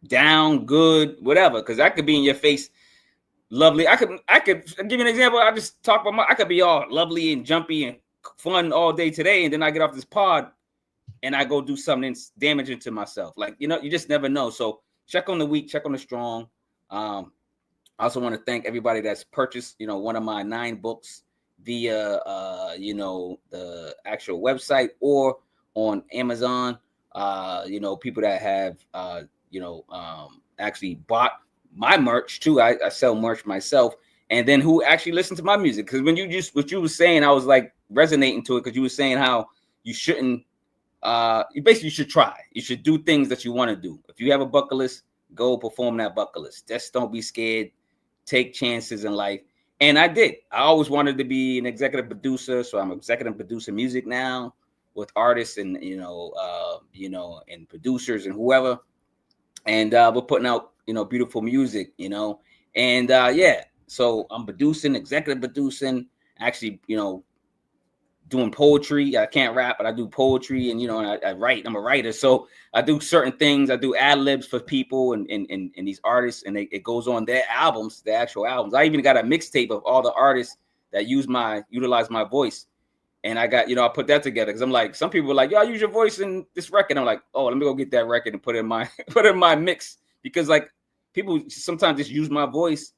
down, good, whatever. Because I could be in your face, lovely. I could give you an example. I just talk about I could be all lovely and jumpy and fun all day today, and then I get off this pod and I go do something damaging to myself. Like, you just never know. So check on the weak, check on the strong. I also want to thank everybody that's purchased, one of my 9 books via, the actual website or on Amazon. People that have, actually bought my merch too. I sell merch myself. And then who actually listened to my music. Because when what you were saying, I was like resonating to it, because you were saying how you shouldn't, you should try. You should do things that you want to do. If you have a bucket list, go perform that bucket list. Just don't be scared. Take chances in life. And I did. I always wanted to be an executive producer, so I'm executive producing music now with artists and and producers and whoever. And we're putting out beautiful music, and so I'm executive producing. actually, doing poetry. I can't rap, but I do poetry, and I write. I'm a writer, so I do certain things. I do ad libs for people and these artists, and it goes on their albums, the actual albums. I even got a mixtape of all the artists that utilize my voice, and I got I put that together because I'm like, some people are like, yo, I use your voice in this record. I'm like, oh, let me go get that record and put it in my mix, because like people sometimes just use my voice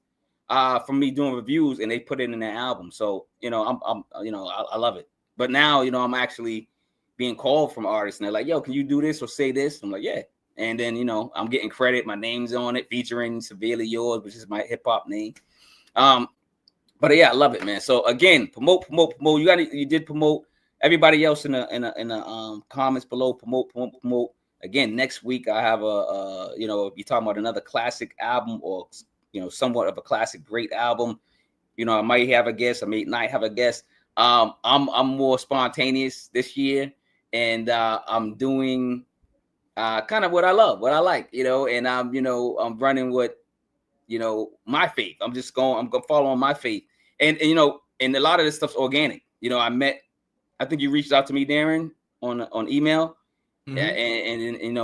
from me doing reviews, and they put it in their album. So I love it. But now, I'm actually being called from artists, and they're like, yo, can you do this or say this? I'm like, yeah. And then, I'm getting credit. My name's on it, featuring Cincerely Yours, which is my hip hop name. But yeah, I love it, man. So again, promote. You did promote. Everybody else in the comments below, promote. Again, next week I have if you're talking about another classic album, or somewhat of a classic great album, I might have a guest. I may not have a guest. I'm more spontaneous this year, and I'm doing kind of what I love, what I like, and I'm running with my faith. I'm going following my faith, and and a lot of this stuff's organic. I think you reached out to me, Darren, on email. Mm-hmm. And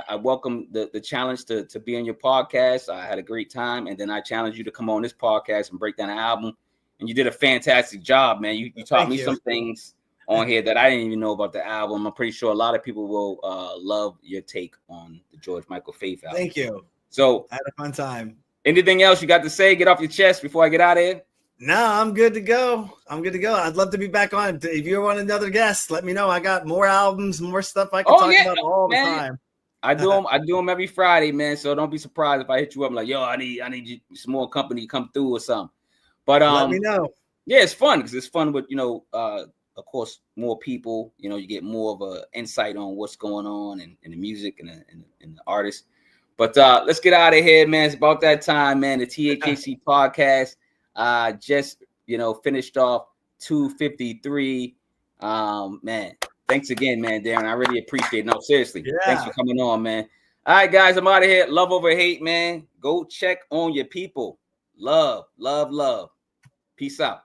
I welcome the challenge to be on your podcast. I had a great time, and then I challenged you to come on this podcast and break down an album. And you did a fantastic job, man. You taught me some things on here that I didn't even know about the album. I'm pretty sure a lot of people will love your take on the George Michael Faith album. Thank you. So I had a fun time. Anything else you got to say? Get off your chest before I get out of here. No, I'm good to go. I'd love to be back on. If you want another guest, let me know. I got more albums, more stuff I can talk about all the time. I do them every Friday, man. So don't be surprised if I hit you up like, yo, I need you, some more company to come through or something. But let me know. Yeah, it's fun because it's fun with of course, more people. You get more of a insight on what's going on in the music and the artists. But let's get out of here, man. It's about that time, man. The THHC podcast just finished off 253. Man, thanks again, man, Darren. I really appreciate it. No, seriously, thanks for coming on, man. All right, guys, I'm out of here. Love over hate, man. Go check on your people. Love. Peace out.